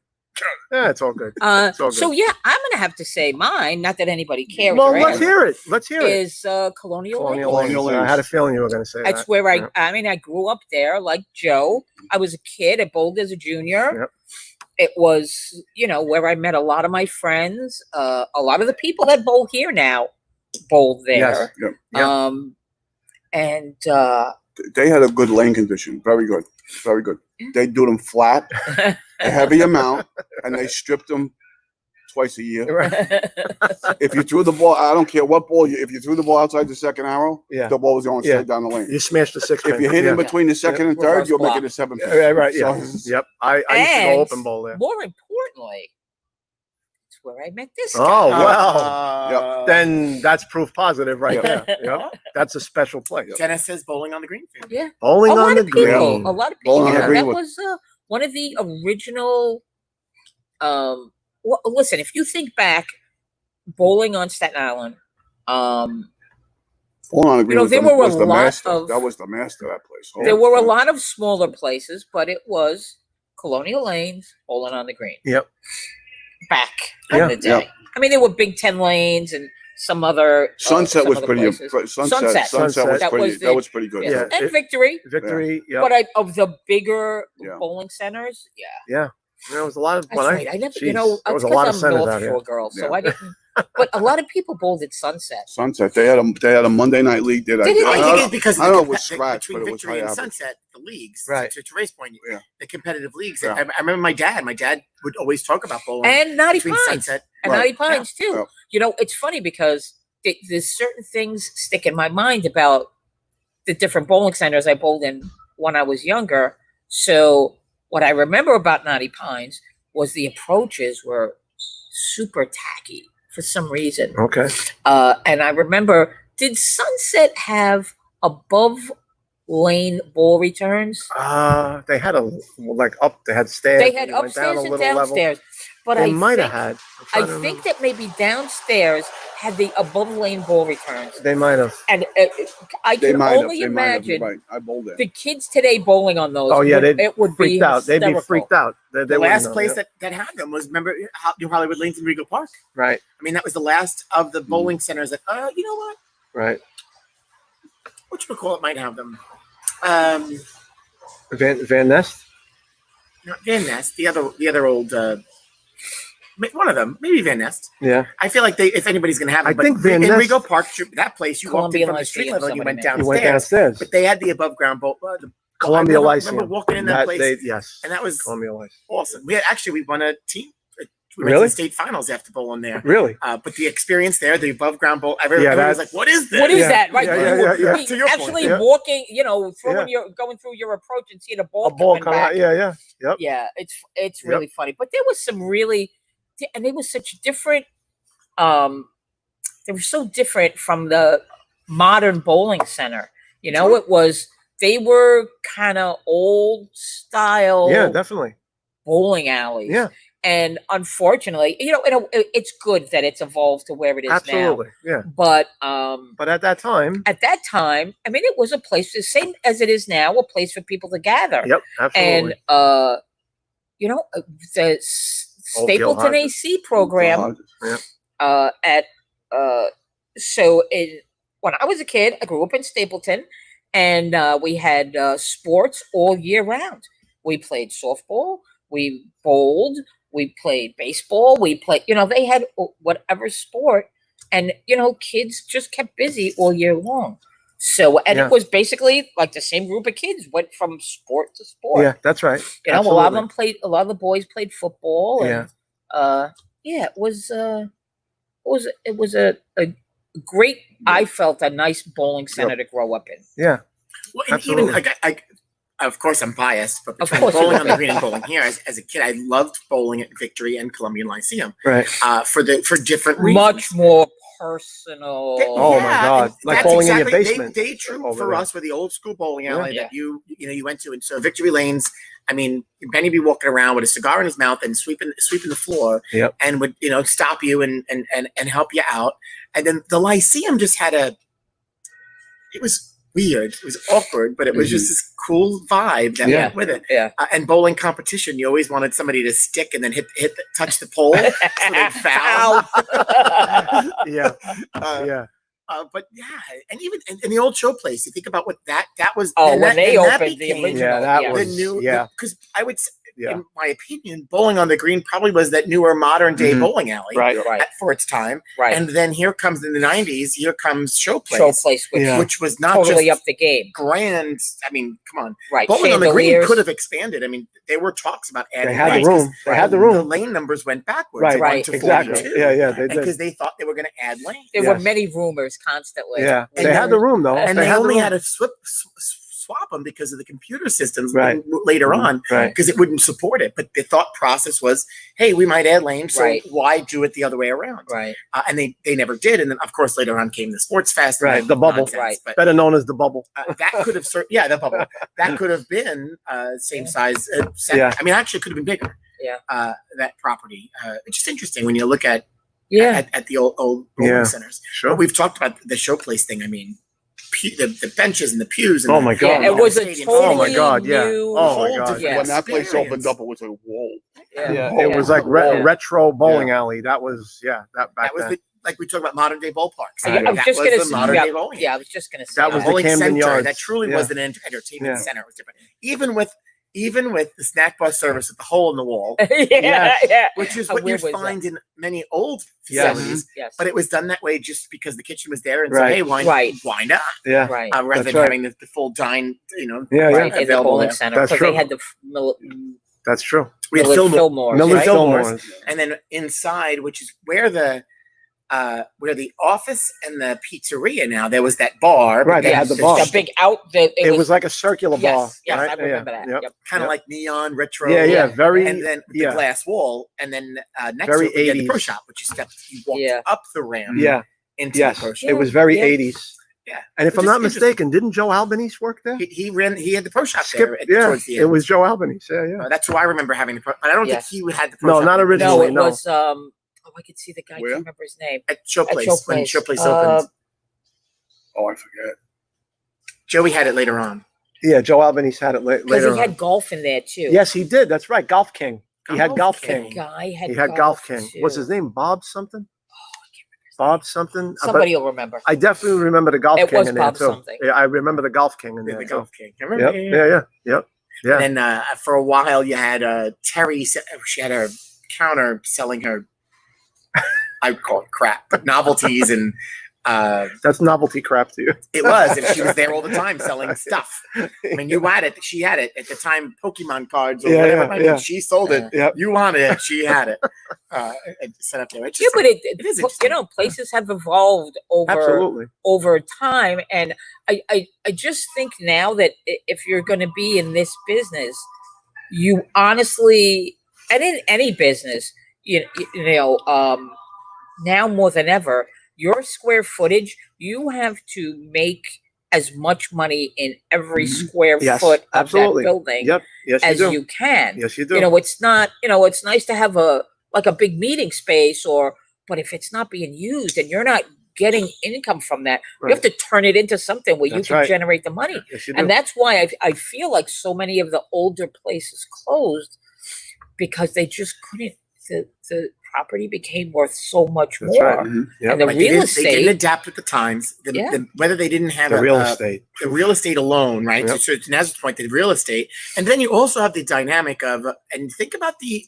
Yeah, it's all good. Uh, It's all so good. yeah, I'm gonna have to say mine. Not that anybody cares. Well, or let's anything, hear it. Let's hear it. Is Colonial Colonial Lanes. Lanes. Colonial I had a Lanes. feeling you were going to say That's that. where Yeah. I grew up there, like Joe. I was a kid. I bowled as a junior. Yep. It was, where I met a lot of my friends. A lot of the people that bowl here now bowl there. Yep. Yeah. And They had a good lane condition. Very good. Very good. They do them flat, a heavy amount, and they stripped them twice a year. Right. If you threw the ball, I don't care what ball, if you threw the ball outside the second arrow, Yeah. the ball was going Yeah. straight down the lane. You smashed the six. If you hit in between the second and third, Reverse you'll make block. it a 7 pin. Yeah, right. Yeah. So- Yep. I used to And go open bowl there. more importantly, it's where I met this Oh guy. well. Then that's proof positive right Yeah. there. Yep. That's a special place. Dennis says bowling on the green field. Yeah. Bowling A lot on the of people. green. A lot of people. Bowling on the green That with- was one of the original. Well, listen, if you think back, bowling on Staten Island. Bowling on the green there was were the a lot master. of- That was the master of that place. Oh, There were a yeah. lot of smaller places, but it was Colonial Lanes, bowling on the green. Yep. Back Yeah. in the day. Yep. I mean, there were Big Ten lanes and some other Sunset some was other pretty. places. Sunset was That pretty. was the- That was pretty good. Yeah. Yeah. And It- Victory. Victory. Yep. But of the bigger Yeah. bowling centers, yeah. Yeah. There was a lot of. That's when right. I never, geez, there there was a because lot of I'm centers North out here. Shore girl, so Yeah. I didn't. But a lot of people bowled at Sunset. Sunset. They had a Monday night league. Did it? I think I it's because I don't know of it was scratch, between but it was Victory high and average. Sunset, the leagues, Right. to Ray's point, Yeah. the competitive leagues. Yeah. I remember my dad. My dad would always talk about bowling And Naughty between Pines. Sunset. And Right. Naughty Pines, too. Yeah. It's funny because there's certain things stick in my mind about the different bowling centers I bowled in when I was younger. So what I remember about Naughty Pines was the approaches were super tacky for some reason. Okay. And I remember, did Sunset have above lane ball returns? They had they had stairs. They had and you went down upstairs a and little downstairs. But Level. They I might think, have had. I think that maybe downstairs had the above lane ball returns. They might have. And I They can might have. only They might have. You're imagine right. I bowled there. the kids today bowling on those. Oh yeah, it would be freaked out. They'd be hysterical. freaked out. They The wouldn't last know, place yeah. that had them was, remember, New Hollywood Lanes in Regal Park. Right. I mean, that was the last of the bowling centers that, you know what? Right. Whatchamacallit might have them. Van Nest. Not Van Nest, the other old, one of them, maybe Van Nest. Yeah. I feel like if anybody's going to have I it, but think Van in Nest- Regal Park, that place, you walked in Columbia from the Lyceum, street level and you went somebody You went downstairs. downstairs. But they had the above ground bowl. Columbia I Lyceum. remember walking in that place, Yes. and that was Columbia Lyceum. awesome. We won a team. We went to Really? the state finals after bowling there. Really? But the experience there, the above ground bowl, everybody was like, "What is this?" What is Yeah. that? Right. Yeah, you yeah, were- yeah, you To your point, actually yeah. walking, going through your approach and seeing a ball, A ball coming come back. out. Yeah. Yep. Yeah, it's Yep. really funny. But there was some really, and they were such different. They were so different from the modern bowling center. They were kind of old style. Yeah, definitely. Bowling alleys. Yeah. And unfortunately, it's good that it's evolved to where it is Absolutely. Yeah. now. But at that time. I mean, it was a place the same as it is now, a place for people to gather. Yep. Absolutely. And the Old Gil Stapleton Hodges. AC program when I was a kid, I grew up in Stapleton, and we had sports all year round. We played softball, we bowled, we played baseball, we played, they had whatever sport, and kids just kept busy all year long. So, and Yeah. it was basically like the same group of kids went from sport to sport. Yeah, that's right. A lot of them played. A lot of the boys played football. And, it was a great. I felt a nice bowling center to grow up in. Yeah. Well, and Absolutely. even I, of course, I'm biased, but Of between course you bowling are. on the green and bowling here, as a kid, I loved bowling at Victory and Columbia Lyceum. Right. For different reasons. Much more personal. Oh, my God. Like that's bowling in your exactly- basement They true over for there. us were the old school bowling alley Yeah. that you went to, and so Victory Lanes. I mean, Benny be walking around with a cigar in his mouth and sweeping the floor, Yep. and would stop you and help you out. And then the Lyceum just had it was weird. It was awkward, but it was just this cool vibe that went with it. Yeah. And bowling competition, you always wanted somebody to stick and then touch the pole, so they'd foul. Yeah. But yeah, and even in the old show place, you think about what that was. Oh, when they that opened the became original. that was the new, because I would say, Yeah. in my opinion, bowling on the green probably was that newer modern day bowling alley Right. for its time. Right. And then here comes in the 90s, here comes Showplace, which was not totally just up the game. grand. I mean, come on. Right. Bowling on the green Chandeliers. could have expanded. I mean, there were talks about adding They had lanes the room. 'cause They had the the room. lane numbers went backwards. Right. They went Right. to Exactly. 42. Yeah. They did. Because they thought they were going to add lanes. There were many rumors constantly. Yeah. And They had the room though. And they they had the only room. had to swap them because of the computer systems Right. later on, Right. because it wouldn't support it. But the thought process was, hey, we might add lanes, so Right. why do it the other way around? Right. And they never did. And then, of course, later on came the Sports Fest. and Right, that the bubble. nonsense. Right. But Better known as the bubble. that could have the bubble. That could have been same size. Yeah. I mean, actually, it could have been bigger. Yeah. That property. It's just interesting when you look at Yeah. at the old bowling Yeah. centers. Sure. But we've talked about the Showplace thing. I mean, the benches and the pews. And Oh the- my God. Yeah, it was a stadium. totally Oh my God, yeah. new. Oh my whole God. different When that place experience. opened up, it was a whoa. Yeah. Yeah. It was like Yeah. retro bowling alley. That was that back That was then. like we talk about modern day ballparks. Right. I was That just was gonna the say, modern day bowling. yeah, I was just gonna say That was the Bowling Camden center. Yards. That truly Yeah. was an entertainment Yeah. center. It was different. Even with the snack bar service with the hole in the wall, yeah, yeah. which is How what you weird was find in many old Yes. facilities. Yes. But it was done that way just because the kitchen was there and Right. said, hey, why not? Yeah. Right. Rather That's than right. having the full dine, Yeah, Right, yeah. in the available bowling there. center That's because true. they had the That's true. We had Millard Fillmore, Fillmores, Millard right? Fillmores. and then inside, which is where the office and the pizzeria now, there was that bar. Right, they had the Yes, bar. a big out. It was like a circular bar. yes, yes, right? I remember that. Yep. Yep. kind of Yep. like neon retro. Yeah. Very. And then with yeah. the glass wall, and then next Very to it, we had the 80s. pro shop, which you walked Yeah. up the ramp Yeah. into Yes. the pro shop. It was very Yeah. 80s. Yeah. And if Which I'm is not interesting. mistaken, didn't Joe Albanese work there? He had the pro shop Skip. there Yeah. towards the It end. was Joe Albanese. Yeah. That's who I remember having the pro. But I don't Yes. think he had the pro No, shop. not No, originally. it no. was. I could see the guy. I Where? can't remember his name. At Showplace, At when Showplace. Showplace opened. Oh, I forget. Joey had it later on. Yeah, Joe Albanese had it Because later he on. had golf in there too. Yes, he did. That's right. Golf King. He had Golf Golf King. King. Guy had. He had Golf King. too. What's his name? Bob something? Bob something? But Somebody will remember. I definitely remember the Golf It King was in there Bob too. something. Yeah, I remember the Golf King in The there too. Golf King. Remember? Yep. Yeah. And then for a while, you had Terry. She had her counter selling her. I would call it crap, but novelties and. That's novelty crap to you. It was, and she was there all the time selling stuff. I mean, you had it, she had it at the time. Pokemon cards or Yeah, whatever. yeah, it might be. yeah. She sold it. Yep. You wanted it. She had it. And set up there. It's Yeah, just, but it is you interesting. know, places have evolved Absolutely. over time, and I just think now that if you're going to be in this business, you honestly, and in any business, you know, now more than ever, your square footage, you have to make as much money in every square Yes, foot of absolutely. that building Yep. Yes, as you do. you can. Yes, you do. You know, it's not, you know, it's nice to have a big meeting space, but if it's not being used and you're not getting income from that, you have to turn it into something where That's you can right. generate the money. Yes, you do. And that's why I feel like so many of the older places closed, because they just couldn't, the property became worth so much That's more. right. Yep. And the Right, real they estate, didn't adapt with the times. Yeah. Whether they didn't have The real estate. the real estate alone, right? Yep. So to Naz's point, the real estate, and then you also have the dynamic of, and think about the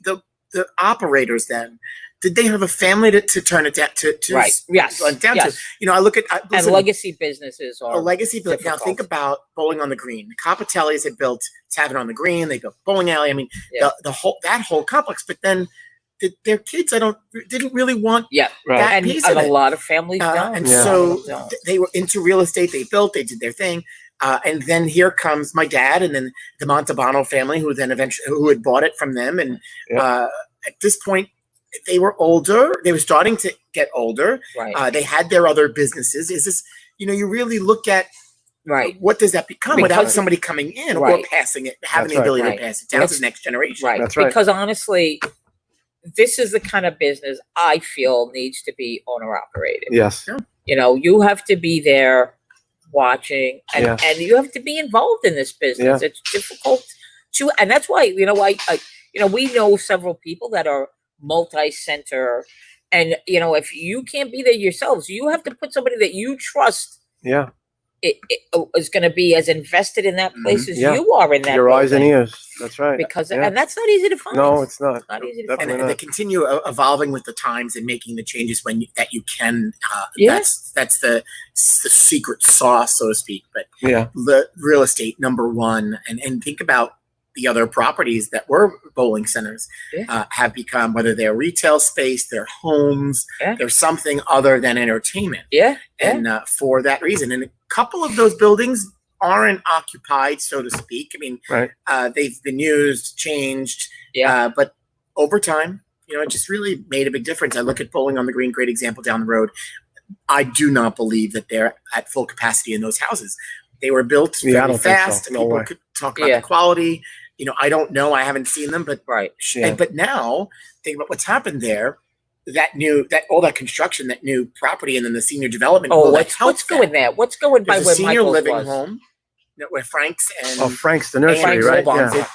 operators. Then, did they have a family to turn it down to right? Yes, down yes. to? You know, I look at And listen, legacy businesses a are legacy build. Now difficult. think about bowling on the green. The Capitellis had built Tavern on the Green. They built bowling alley. I mean, Yeah. the whole complex. But then their kids, didn't really want yeah, Right. that and, piece and of a it. lot of families don't. And Yeah. so Don't. they were into real estate. They built, they did their thing. And then here comes my dad and then the Montalbano family who had bought it from them. And at this point, they were older. They were starting to get older. Right, They had their other businesses. Is this, you really look at right, what does that become without Because- somebody coming in or Right. passing it, having That's the right. ability Right. to pass it down to It's- the next generation. right. That's right. Because honestly, this is the kind of business I feel needs to be owner operated. Yes. You know, you have to be there watching, and you have to be involved in this business. It's difficult to, and that's why we know several people that are multi-center, and if you can't be there yourselves, you have to put somebody that you trust. Yeah. It is going to be as invested in that place as you are in that. Your eyes and ears. That's right. Because and that's not easy to find. No, it's not. Not easy to find. And they continue evolving with the times and making the changes that you can. That's the secret sauce, so to speak. But the real estate number one, and think about the other properties that were bowling centers have become, whether they're retail space, they're homes, they're something other than entertainment. And for that reason, and a couple of those buildings aren't occupied, so to speak. I mean, they've been used, changed, but over time, it just really made a big difference. I look at Bowling on the Green, great example down the road. I do not believe that they're at full capacity in those houses. They were built very fast. So. People could talk about the quality. I don't know. I haven't seen them, but but now think about what's happened there. All that construction, that new property, and then the senior development. What's going there? What's going by where senior Michael's living was? home? Where Frank's and Frank's the nursery, right?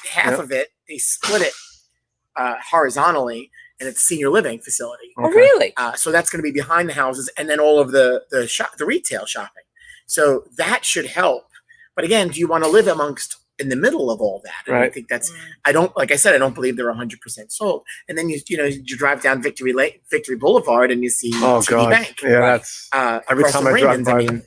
Half of it, they split it horizontally, and it's senior living facility. Oh, really? So that's going to be behind the houses, and then all of the retail shopping. So that should help. But again, do you want to live in the middle of all that? And I think that's, I don't believe they're 100% sold. And then you drive down Victory Boulevard and you see TD Bank. Yeah, that's every time I drive by.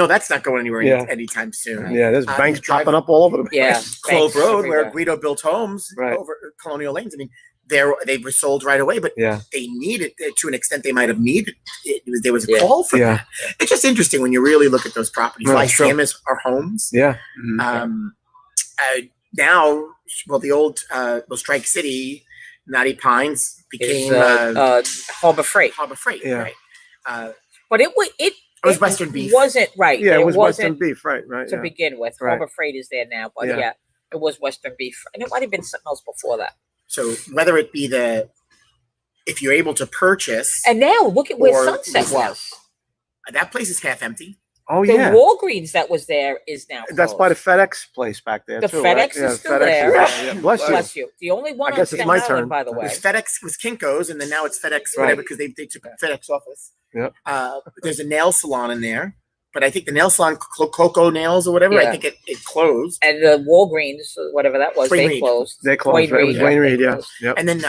That's not going anywhere anytime soon. Yeah, there's banks popping up all over the place. Yeah, Clove Road, where Guido built homes over Colonial Lanes. I mean, they were sold right away, but they needed, to an extent, they might have needed it. There was a call for that. It's just interesting when you really look at those properties. Lyceum are homes. Yeah. Now, the old Strike City, Knotty Pines became Harbor Freight. Right? But it was Western Beef. Wasn't right. Yeah, it was Western Beef, right? To begin with, Harbor Freight is there now, but it was Western Beef, and it might have been something else before that. So whether it be if you're able to purchase, and now look at where Sunset was. That place is half empty. Oh the Walgreens that was there is now closed. That's by the FedEx place back there. The FedEx is still there. Bless you. The only one I guess it's my turn, by the way. FedEx was Kinko's, and then now it's FedEx, whatever, because they took FedEx office. Yep. There's a nail salon in there, but I think the nail salon, Coco Nails or whatever, I think it closed. And the Walgreens, whatever that was, they closed. They closed. It was Wayne Reed, Yep. And then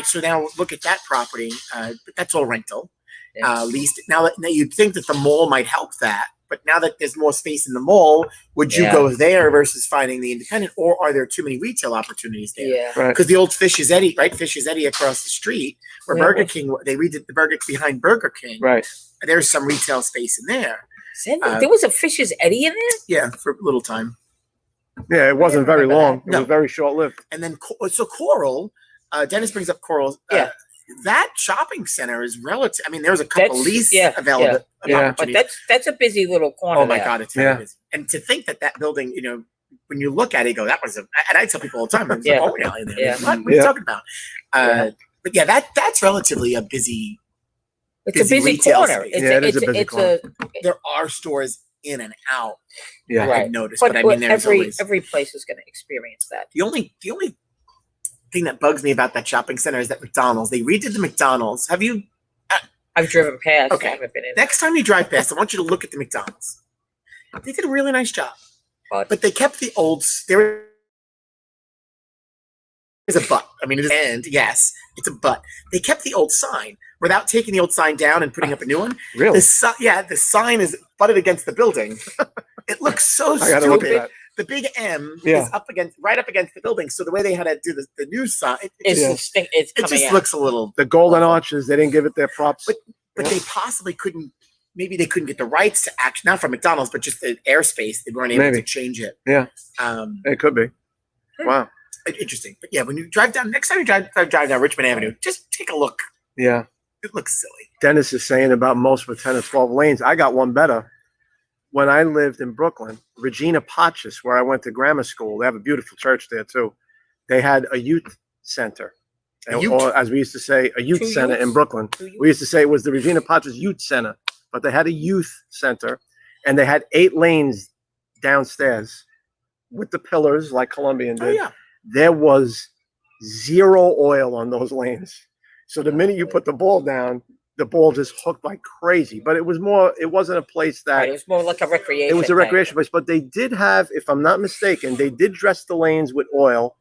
so now look at that property. That's all rental. Leased. Now you'd think that the mall might help that, but now that there's more space in the mall, would you go there versus finding the independent, or are there too many retail opportunities there? Yeah, because the old Fish's Eddy, Fish's Eddy across the street, where Burger King, they redid the Burger behind Burger King. Right. There's some retail space in there. There was a Fish's Eddy in there. Yeah, for a little time. Yeah, it wasn't very long. It was very short lived. And then Coral, Dennis brings up Coral. That shopping center is relative. I mean, there's a couple lease available. But that's a busy little corner. Oh my God, it's very busy. And to think that building, when you look at it, you go, that was and I tell people all the time, there's a bowling alley there. What are you talking about? But that's relatively a busy. It's a busy corner. It is a busy corner. There are stores in and out. Yeah, I've noticed, but I mean, there's every place is going to experience that. The only thing that bugs me about that shopping center is that McDonald's. They redid the McDonald's. Have you? I've driven past. Okay. I haven't been in. Next time you drive past, I want you to look at the McDonald's. They did a really nice job, but they kept the old. There is a but. I mean, it is, and yes, it's a but. They kept the old sign without taking the old sign down and putting up a new one. Really? The sign is butted against the building. It looks so stupid. The big M is right up against the building. So the way they had to do the new sign, it just looks a little. The golden arches, they didn't give it their props. But they possibly couldn't. Maybe they couldn't get the rights to act, not from McDonald's, but just the airspace. They weren't able to change it. Yeah, it could be. Wow, interesting. But when you drive down, next time you drive down Richmond Avenue, just take a look. Yeah, it looks silly. Dennis is saying about most with 10 or 12 lanes. I got one better. When I lived in Brooklyn, Regina Pacis, where I went to grammar school, they have a beautiful church there too. They had a youth center, or as we used to say, a youth center in Brooklyn. We used to say it was the Regina Pacis Youth Center, but they had a youth center, and they had 8 lanes downstairs with the pillars like Colombian did. Oh yeah. There was 0 oil on those lanes. So the minute you put the ball down, the ball just hooked like crazy. But it wasn't a place that Right, it was more like a recreation. it was a thing. recreation place. But they did have, if I'm not mistaken, they did dress the lanes with oil.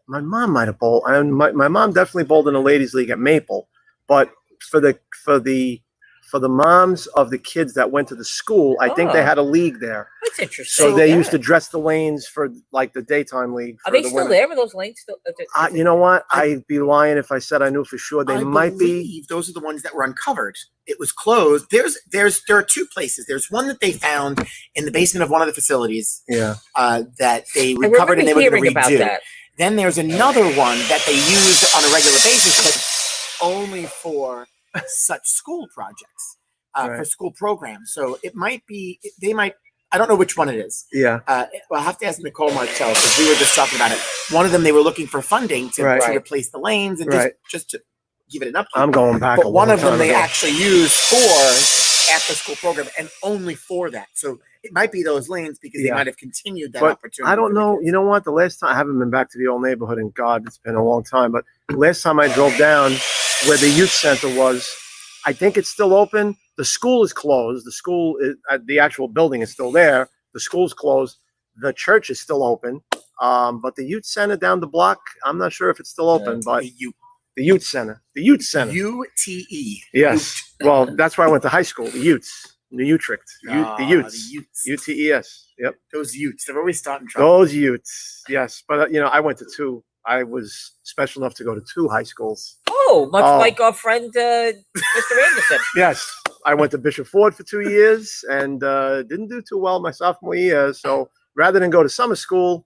My mom might have bowled. My mom definitely bowled in the ladies' league at Maple. But for the moms of the kids that went to the school, I think they had a league there. That's interesting. So they used to dress the lanes for like the daytime league. Are they still there? Are those lanes still? You know what? I'd be lying if I said I knew for sure. They might be. Those are the ones that were uncovered. It was closed. There are 2 places. There's one that they found in the basement of one of the facilities. Yeah. That they recovered and they were going to about redo. that. Then there's another one that they used on a regular basis, but only for such school projects, for school programs. So it might be, I don't know which one it is. Yeah. I'll have to ask Nicole Martell because we were just talking about it. One of them, they were looking for funding to replace the lanes and just to give it an upkeep. I'm going back. But one of them they actually used for after school program and only for that. So it might be those lanes because they might have continued that opportunity. I don't know. You know what? The last time I haven't been back to the old neighborhood, and God, it's been a long time. But the last time I drove down where the youth center was, I think it's still open. The school is closed. The school, the actual building is still there. The school's closed. The church is still open. But the youth center down the block, I'm not sure if it's still open. But the youth center, UTE. Yes. Well, that's where I went to high school. The Utes. The Utrecht. The Utes. UTES. Yep. Those Utes. They're always starting trouble. Those Utes. Yes. But, I went to 2. I was special enough to go to 2 high schools. Oh, much like our friend Mr. Anderson. Yes. I went to Bishop Ford for 2 years and didn't do too well my sophomore year. So rather than go to summer school,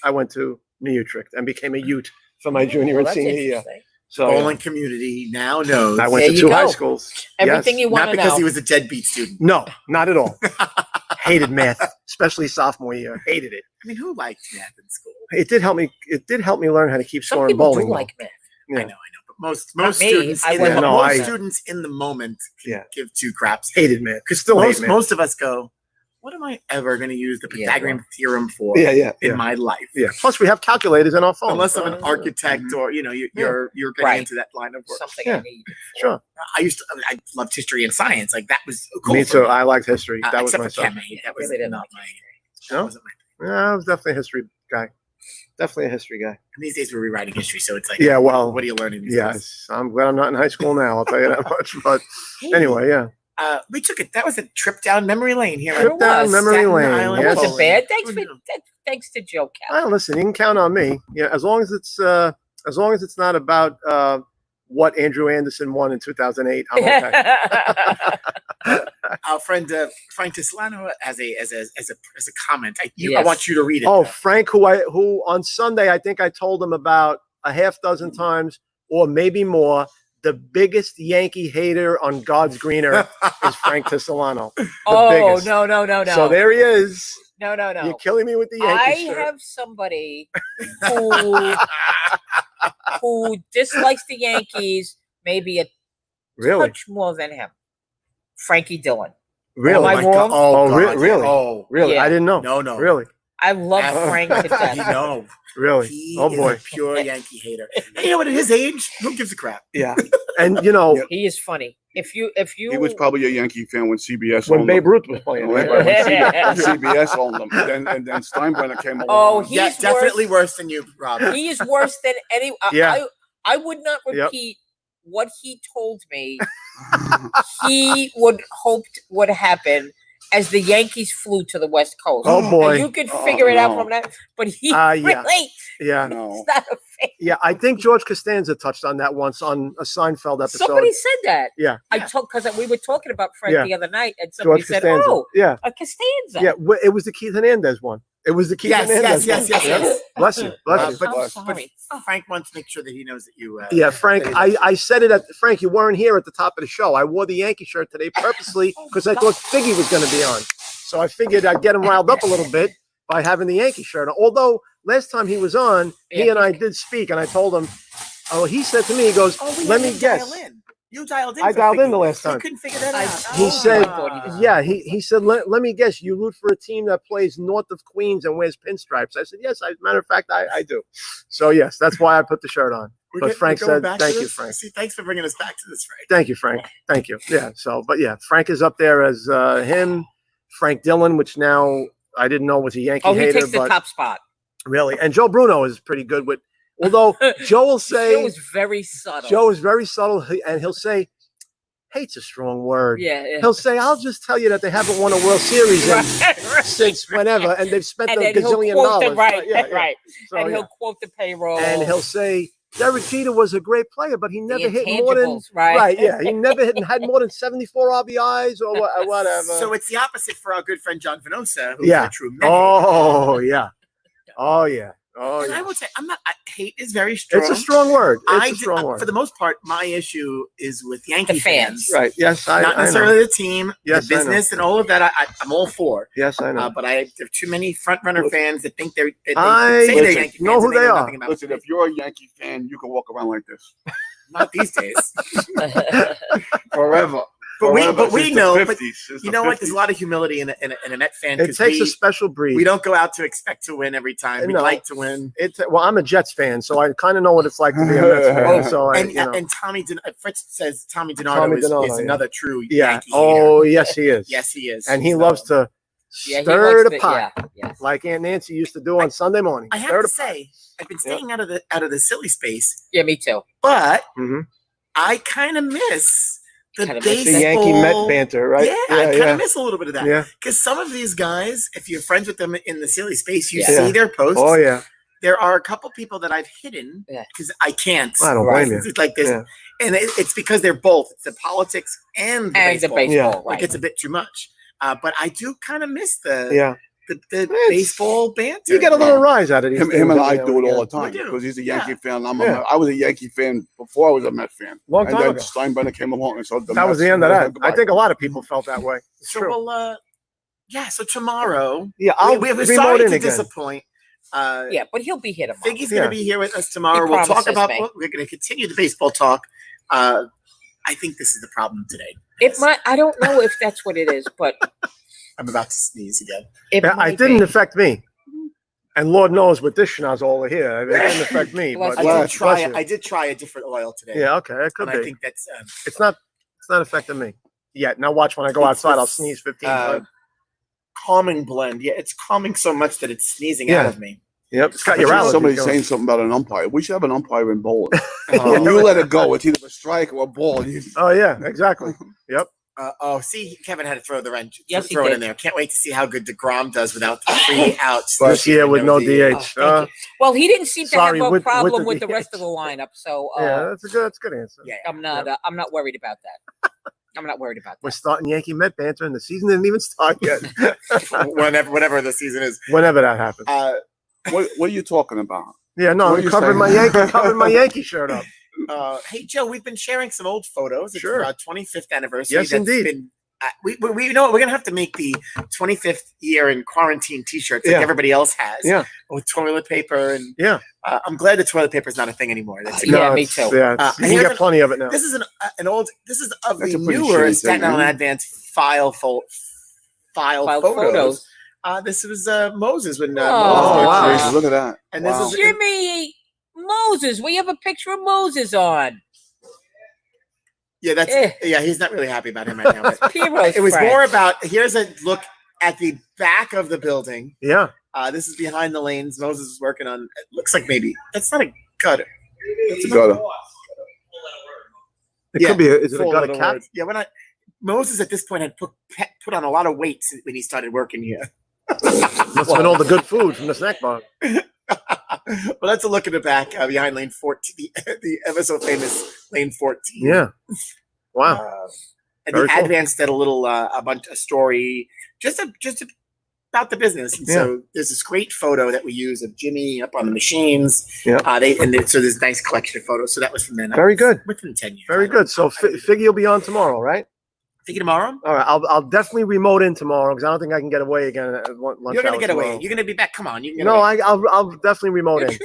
I went to New Utrecht and became a Ute for my junior and senior year. So bowling community now knows. I went to 2 high schools. Everything you want to know. Not because he was a deadbeat student. No, not at all. Hated math, especially sophomore year. Hated it. I mean, who liked math in school? It did help me. It did help me learn how to keep Some scoring people bowling. do like math. Yeah. I know. But most students, students in the moment give 2 craps. Hated math. Most of us go, what am I ever going to use the Pythagorean theorem for in my life? Yeah. Plus, we have calculators in our phones. Unless I'm an architect or, you're getting into that line of work. Something I need. Sure. I loved history and science. Like, that was cool. Me too. I liked history. That was except my for chem. That was really not my thing. No? Wasn't my thing. Yeah, I was definitely a history guy. Definitely a history guy. And these days we're rewriting history, so it's like, well, what are you learning? Yes, I'm glad I'm not in high school now. I'll tell you that much. But anyway, yeah. We took it. That was a trip down memory lane here. Trip down memory lane. It Yes. wasn't bad. Thanks to Joe Cal. Well, listen, you can count on me. Yeah, as long as it's not about what Andrew Anderson won in 2008, I'm okay. Our friend Frank Tislano has a comment. I want you to read it. Oh, Frank, who on Sunday I think I told him about a half dozen times or maybe more. The biggest Yankee hater on God's green earth is Frank Tislano. Oh, no. So there he is. No. You're killing me with the Yankee shirt. I have somebody who dislikes the Yankees maybe a touch more than him. Frankie Dillon. Really? Am I wrong? Really? Oh, really? Yeah. I didn't know. No. Really? I love Frank to death. No. Really? He Oh boy. is a pure Yankee hater. And you know what? At his age, who gives a crap? Yeah. And He is funny. If you He was probably a Yankee fan when CBS when owned Babe them. Ruth was playing. When Right? CBS owned them. And then Steinbrenner came along. Oh, he's Yeah, definitely worse than you, Rob. he is worse than any. Yeah. I would not repeat what he told me. He would hoped would happen as the Yankees flew to the West Coast. Oh boy. And you could figure it out no. from that, but he Yeah. really Yeah. No. is not a fan. Yeah. I think George Costanza touched on that once on a Seinfeld episode. Somebody said that. Yeah. I told because we were talking about Frank Yeah. the other night, and somebody George said, Costanza. "Oh, Yeah. a Costanza." Yeah. It was the Keith Hernandez one. It was the Keith Hernandez one. Yes. Bless you. Bless you. But, I'm sorry. Frank wants to make sure that he knows that you. Yeah, Frank, I said it Frank, you weren't here at the top of the show. I wore the Yankee shirt today purposely because I thought Figgy was going to be on. So I figured I'd get him riled up a little bit by having the Yankee shirt. Although last time he was on, he and I did speak, and I told him, he said to me, he goes, let me guess. You dialed in. I for dialed in Figgy. the last You time. couldn't figure that I- out. He Oh, said, I thought he was- yeah, he said, let me guess, you root for a team that plays north of Queens and wears pinstripes. I said, yes, as a matter of fact, I do. So, yes, that's why I put the shirt on. But Frank said, thank you, Frank. See, thanks for bringing us back to this, Frank. Thank you, Frank. Thank you. Yeah, so, but yeah, Frank is up there as him, Frank Dillon, which now I didn't know was a Yankee Oh, he hater, takes the but top spot. really. And Joe Bruno is pretty good with, although Joe will say, Joe is very subtle. Joe is very subtle, and he'll say, hate's a strong word. Yeah. He'll say, I'll just tell you that they haven't won a World Series Right, since whenever, and they've spent And a then he'll gazillion quote dollars. right, Yeah, right. So, And yeah. he'll quote the payroll. And he'll say, Derek Jeter was a great player, but he the never hit more than intangibles, right? yeah. He never had more than 74 RBIs or whatever. So it's the opposite for our good friend John Venosa, who's Yeah. a true Met. Oh yeah, oh yeah, oh And I yeah. would say hate is very strong. It's a strong word. It's I a strong word. For the most part, my issue is with Yankee The fans. Right? Yes, not I know. necessarily the team, Yes, the I know. business, and all of that. I'm all for. Yes, I know. But there are too many front runner fans that think they I say they're listen, Yankee know fans who and they are. nothing about Listen, it. if you're a Yankee fan, you can walk around like this Not these days. forever. But we Forever, we since know. the But 50s, since you the know what? There's 50s. a lot of humility in a Met fan It because takes a special breed. we don't go out to expect to win every time. We No. like to win. Well, I'm a Jets fan, so I kind of know what it's like to be a Mets fan. So I, And Tommy Fritz says Tommy Tommy DiNardo is DiNardo, yeah. another true yeah. Yankee hater. Oh, yes, he is. Yes, he is. And he So, loves to Yeah, he stir likes the pot, yes. like Aunt Nancy used to do on Sunday morning. I Stir have the to say, I've been staying out of the silly space, Yeah, me too. but Mhm. I kind of miss the Kinda miss The it. Yankee baseball. Met banter, right? Yeah, I kind yeah. of miss a little bit of that. Yeah. Because some of these guys, if you're friends with them in the silly space, you Yeah. see their posts. Oh yeah. There are a couple people that I've hidden Yeah. because I can't. I don't Right. blame you. It's like this, Yeah. and it's because they're both. It's the politics and the And the baseball. baseball, Yeah. Like right. it's a bit too much. But I do kind of miss the Yeah. the It's- baseball banter. You get a little rise out of these. Him things and every I now do and it all again. the time We do. because he's a Yeah. Yankee fan. Yeah. I was a Yankee fan before I was a Met fan. Long And time then ago. Steinbrenner came along and so That was the end of that. I think a lot of people felt that way. It's So true. we'll so tomorrow Yeah, I'll we're remote sorry in to again. disappoint. Yeah, but he'll be here tomorrow. Figgy's Yeah. going to be here with us tomorrow. He We'll talk promises about. me. We're going to continue the baseball talk. I think this is the problem today. It might. I don't know if that's what it is, but I'm about to sneeze again. it Yeah, might it didn't be. affect me. And Lord knows with this schnozola here, it didn't affect me. Bless But you. I did try a different oil today. yeah, okay, it could and be. I think that's It's not affecting me yet. Now watch when I go It's outside, I'll this, sneeze 15 uh, times. calming blend. Yeah, it's calming so much that it's sneezing Yeah. out of me. Yep, it's got But your allergies somebody going. saying something about an umpire. We should have an umpire in bowling. Oh. When you let it go, it's either a strike or a ball. Oh yeah, exactly. Yep. See, Kevin had to throw the wrench. Yes, he throw it did. in there. Can't wait to see how good DeGrom does without the 3 outs. This year with no DH. Oh, thank you. Well, he didn't seem to Sorry, have a with problem the with the DH. rest of the lineup, so Yeah, that's a good answer. Yeah, I'm not worried about that. I'm not worried about We're that. starting Yankee Met banter, and the season didn't even start yet. whenever the season is. Whenever that happens. What are you talking about? Yeah, no, what are I'm you covering saying? my Yankee shirt up. Hey Joe, we've been sharing some old photos. It's Sure. our 25th anniversary. Yes, indeed. Been, we you know what, we're gonna have to make the 25th year in quarantine T-shirts like Yeah. everybody else has. Yeah. With toilet paper and Yeah. I'm glad the toilet paper is not a thing anymore. That's Yeah, No, me it's- too. Yeah, Uh, you here's can get an- plenty of it now. This is an old. This is of That's the a pretty newer shitty Staten thing, Island man. Advance file photos. This was Moses when Oh, Moses wow. was- Jeez, look at that. And Wow. this is Jimmy Moses, we have a picture of Moses on. yeah, that's Eh. yeah. He's not really happy about him right now. But Piro's it was friend. more about here's a look at the back of the building. Yeah. This is behind the lanes. Moses is working on. It looks like maybe that's not a gutter. It's a gutter. It Yeah, could be. Is it a Full gutter little cap? words. Yeah, when Moses at this point had put on a lot of weight when he started working here. Must have been all the good food from the snack bar. Well, that's a look at the back behind lane 14, the ever so famous lane 14. Yeah. Wow. And Very the cool. Advance did a story just about the business. And so there's this great photo that we use of Jimmy up on the machines. Yeah. So there's a nice collection of photos. So that was from then. Very good. Within 10 years. Very good. So Figgy will be on tomorrow, right? Figgy tomorrow? All right. I'll definitely remote in tomorrow because I don't think I can get away again at lunch. You're going to hour get away. tomorrow. You're going to be back. Come on. You can get No, away. I'll definitely remote in.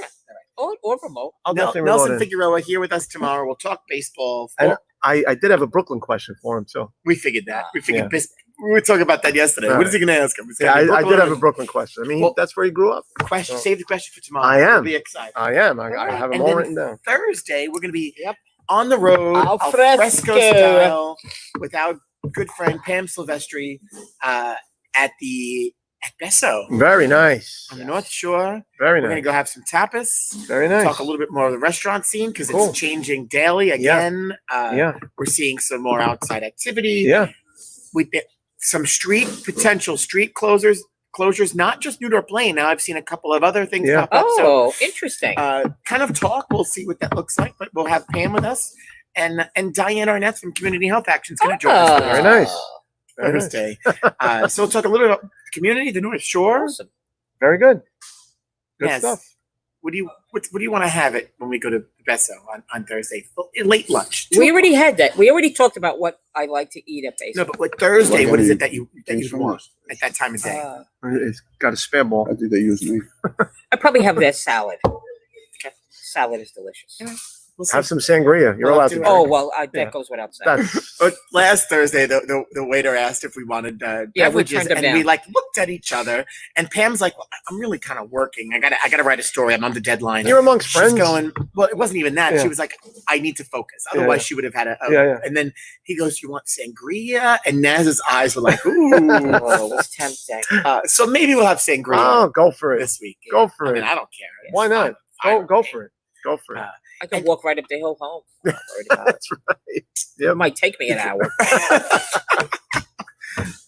Or remote. I'll definitely remote Nelson in. Figueroa here with us tomorrow. We'll talk baseball. And I did have a Brooklyn question for him too. We figured that. We figured we were talking about that yesterday. What is he going to ask him? Yeah, I did have a Brooklyn question. I mean, that's where he grew up. Question. Save the question for tomorrow. I am. We'll be excited. I am. I have them all written down. Thursday, we're going to be on the road, Al fresco style, with our good friend Pam Silvestri at Besso. Very nice. On the North Shore. Very We're nice. going to go have some tapas. Very nice. Talk a little bit more of the restaurant scene because Cool. it's changing daily again. We're seeing some more outside activity. Yeah. We some potential street closures, not just New York Lane. Now I've seen a couple of other things pop up. Oh, interesting. Kind of talk. We'll see what that looks like, but we'll have Pam with us and Diane Arnett from Community Health Action is going to join us Very nice. Thursday. So we'll talk a little bit about the community, the North Shore. Awesome. Very good. Good Yes. stuff. What do you want to have it when we go to Besso on Thursday? Late lunch. We already had that. We already talked about what I like to eat at Besso. No, but what Thursday? What is it that you Things from want us. at that time of day? It's got a spare ball. I think they use me. I probably have their salad. Salad is delicious. We'll see. Have some sangria. You're We'll allowed have to. to- Oh well, that Yeah. goes without saying. That's But last Thursday, the waiter asked if we wanted we beverages, turned them and we down. like looked at each other. And Pam's like, well, "I'm really kind of working. I gotta write a story. I'm on the deadline." you're amongst She's friends. going, well, it wasn't even that. Yeah. She was like, I need to focus. Yeah, Otherwise, yeah. she would have had a. Yeah. And then he goes, you want sangria? And Naz's eyes were like, ooh. Oh, it's tempting. So maybe we'll have sangria Oh, go for it. this week. Go for I it. mean, I don't care. It's Why not? fine. Go for it. Go for it. I can walk right up the hill home. I'm not worried about it. That's right. Yeah. It might take me an hour.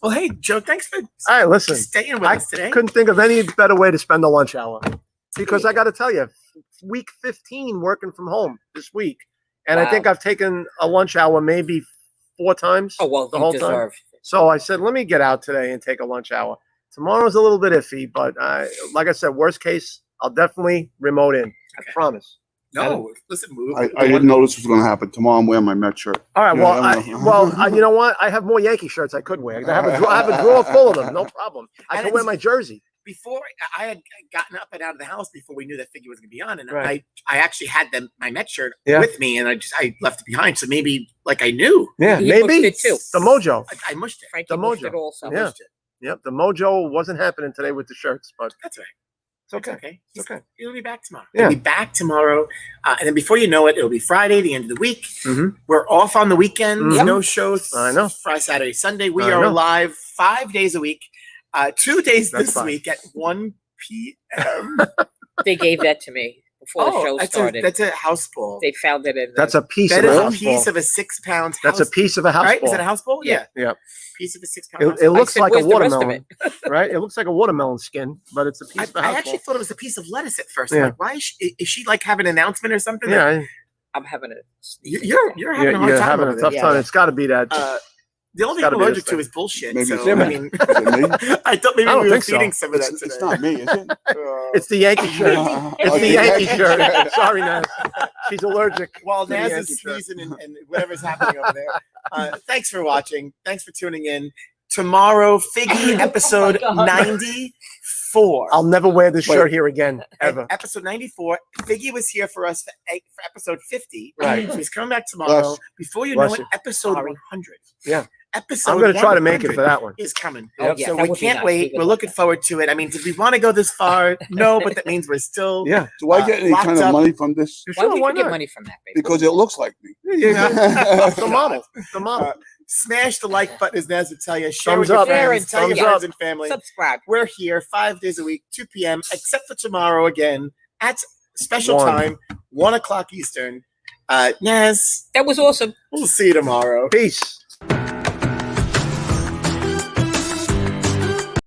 Well, hey, Joe, thanks for All right, listen. staying with I us today. couldn't think of any better way to spend the lunch hour because I got to tell you, week 15 working from home this week, and I Wow. think I've taken a lunch hour maybe 4 times. Oh well, The you whole time? deserve. So I said, let me get out today and take a lunch hour. Tomorrow's a little bit iffy, but like I said, worst case, I'll definitely remote in. I Okay. promise. No, listen, I didn't know this was going to happen. Tomorrow I'm wearing my Met shirt. All right. Yeah, Well, you know what? I have more Yankee shirts I could wear. I have a drawer full of them. No problem. I And can wear my jersey. Before I had gotten up and out of the house before we knew that figure was going to be on, and Right. I actually had my Met shirt Yeah. with me, and I left it behind. So maybe like I knew Yeah, He maybe pushed it too. the mojo. I mushed it. Frankie The pushed mojo. it also. Yeah. Mushed it. Yep, the mojo wasn't happening today with the shirts, but That's right. it's okay. It's okay. It's okay. He'll be back tomorrow. Yeah. He'll be back tomorrow, and then before you know it, it'll be Friday, the end of the week. Mhm. We're off on the weekends. Mhm. No shows. I know. Friday, Saturday, Sunday. We I are know. live 5 days a week. 2 days That's this fine. week at 1 p.m. They gave that to me before the show started. That's a house ball. They found it in. That's a piece That of is a a house piece ball. of a 6 pound. That's a piece of a house right? ball. Is it a house ball? Yeah. Yeah. Piece of a 6 pound. It looks said, like a "Where's the rest of watermelon, right? It looks like a watermelon skin, but it's a piece of a I house actually ball. thought it was a piece of lettuce at first. Yeah. I'm like, why is she like having an announcement or something? Yeah, I'm having it. You're having a hard you're time having over a tough there. time. It's got to be that. The only thing gotta I'm be allergic this to thing. is bullshit. Maybe so, it's I him. mean, Is it me? I thought maybe I don't we were think so. feeding some of that It's, today. it's not me, is it? It's the Yankee shirt. It's Oh, the Yankee shirt. Sorry, Naz. She's allergic. While to the Naz Yankee is shirt. sneezing and whatever's happening over there. Thanks for watching. Thanks for tuning in. Tomorrow, Figgy episode 94. I'll never wear this Wait. shirt here again, ever. Episode 94. Figgy was here for us for episode 50. Right. So he's coming back tomorrow. Bless. Before you Bless know it, you. episode Sorry. 100. Yeah. Episode I'm going to try to make it 100 for that one. is coming. Oh, yeah, So that we would be can't nice. wait. We would We're love looking forward to it. I mean, did we want to go this far? No, but that means we're still. Yeah. Do I get any Locked kind of up. money from this? Why would Why you get not? money from that? Baby? Because it looks like me. Yeah. The model. The model. Smash the like button, as Naz would tell you. Share Thumbs with your up. friends. Tell your Thumbs friends up. and family. Subscribe. We're here 5 days a week, 2 p.m., except for tomorrow again at special 1. time, 1 o'clock Eastern. Naz, That was awesome. we'll see you tomorrow. Peace.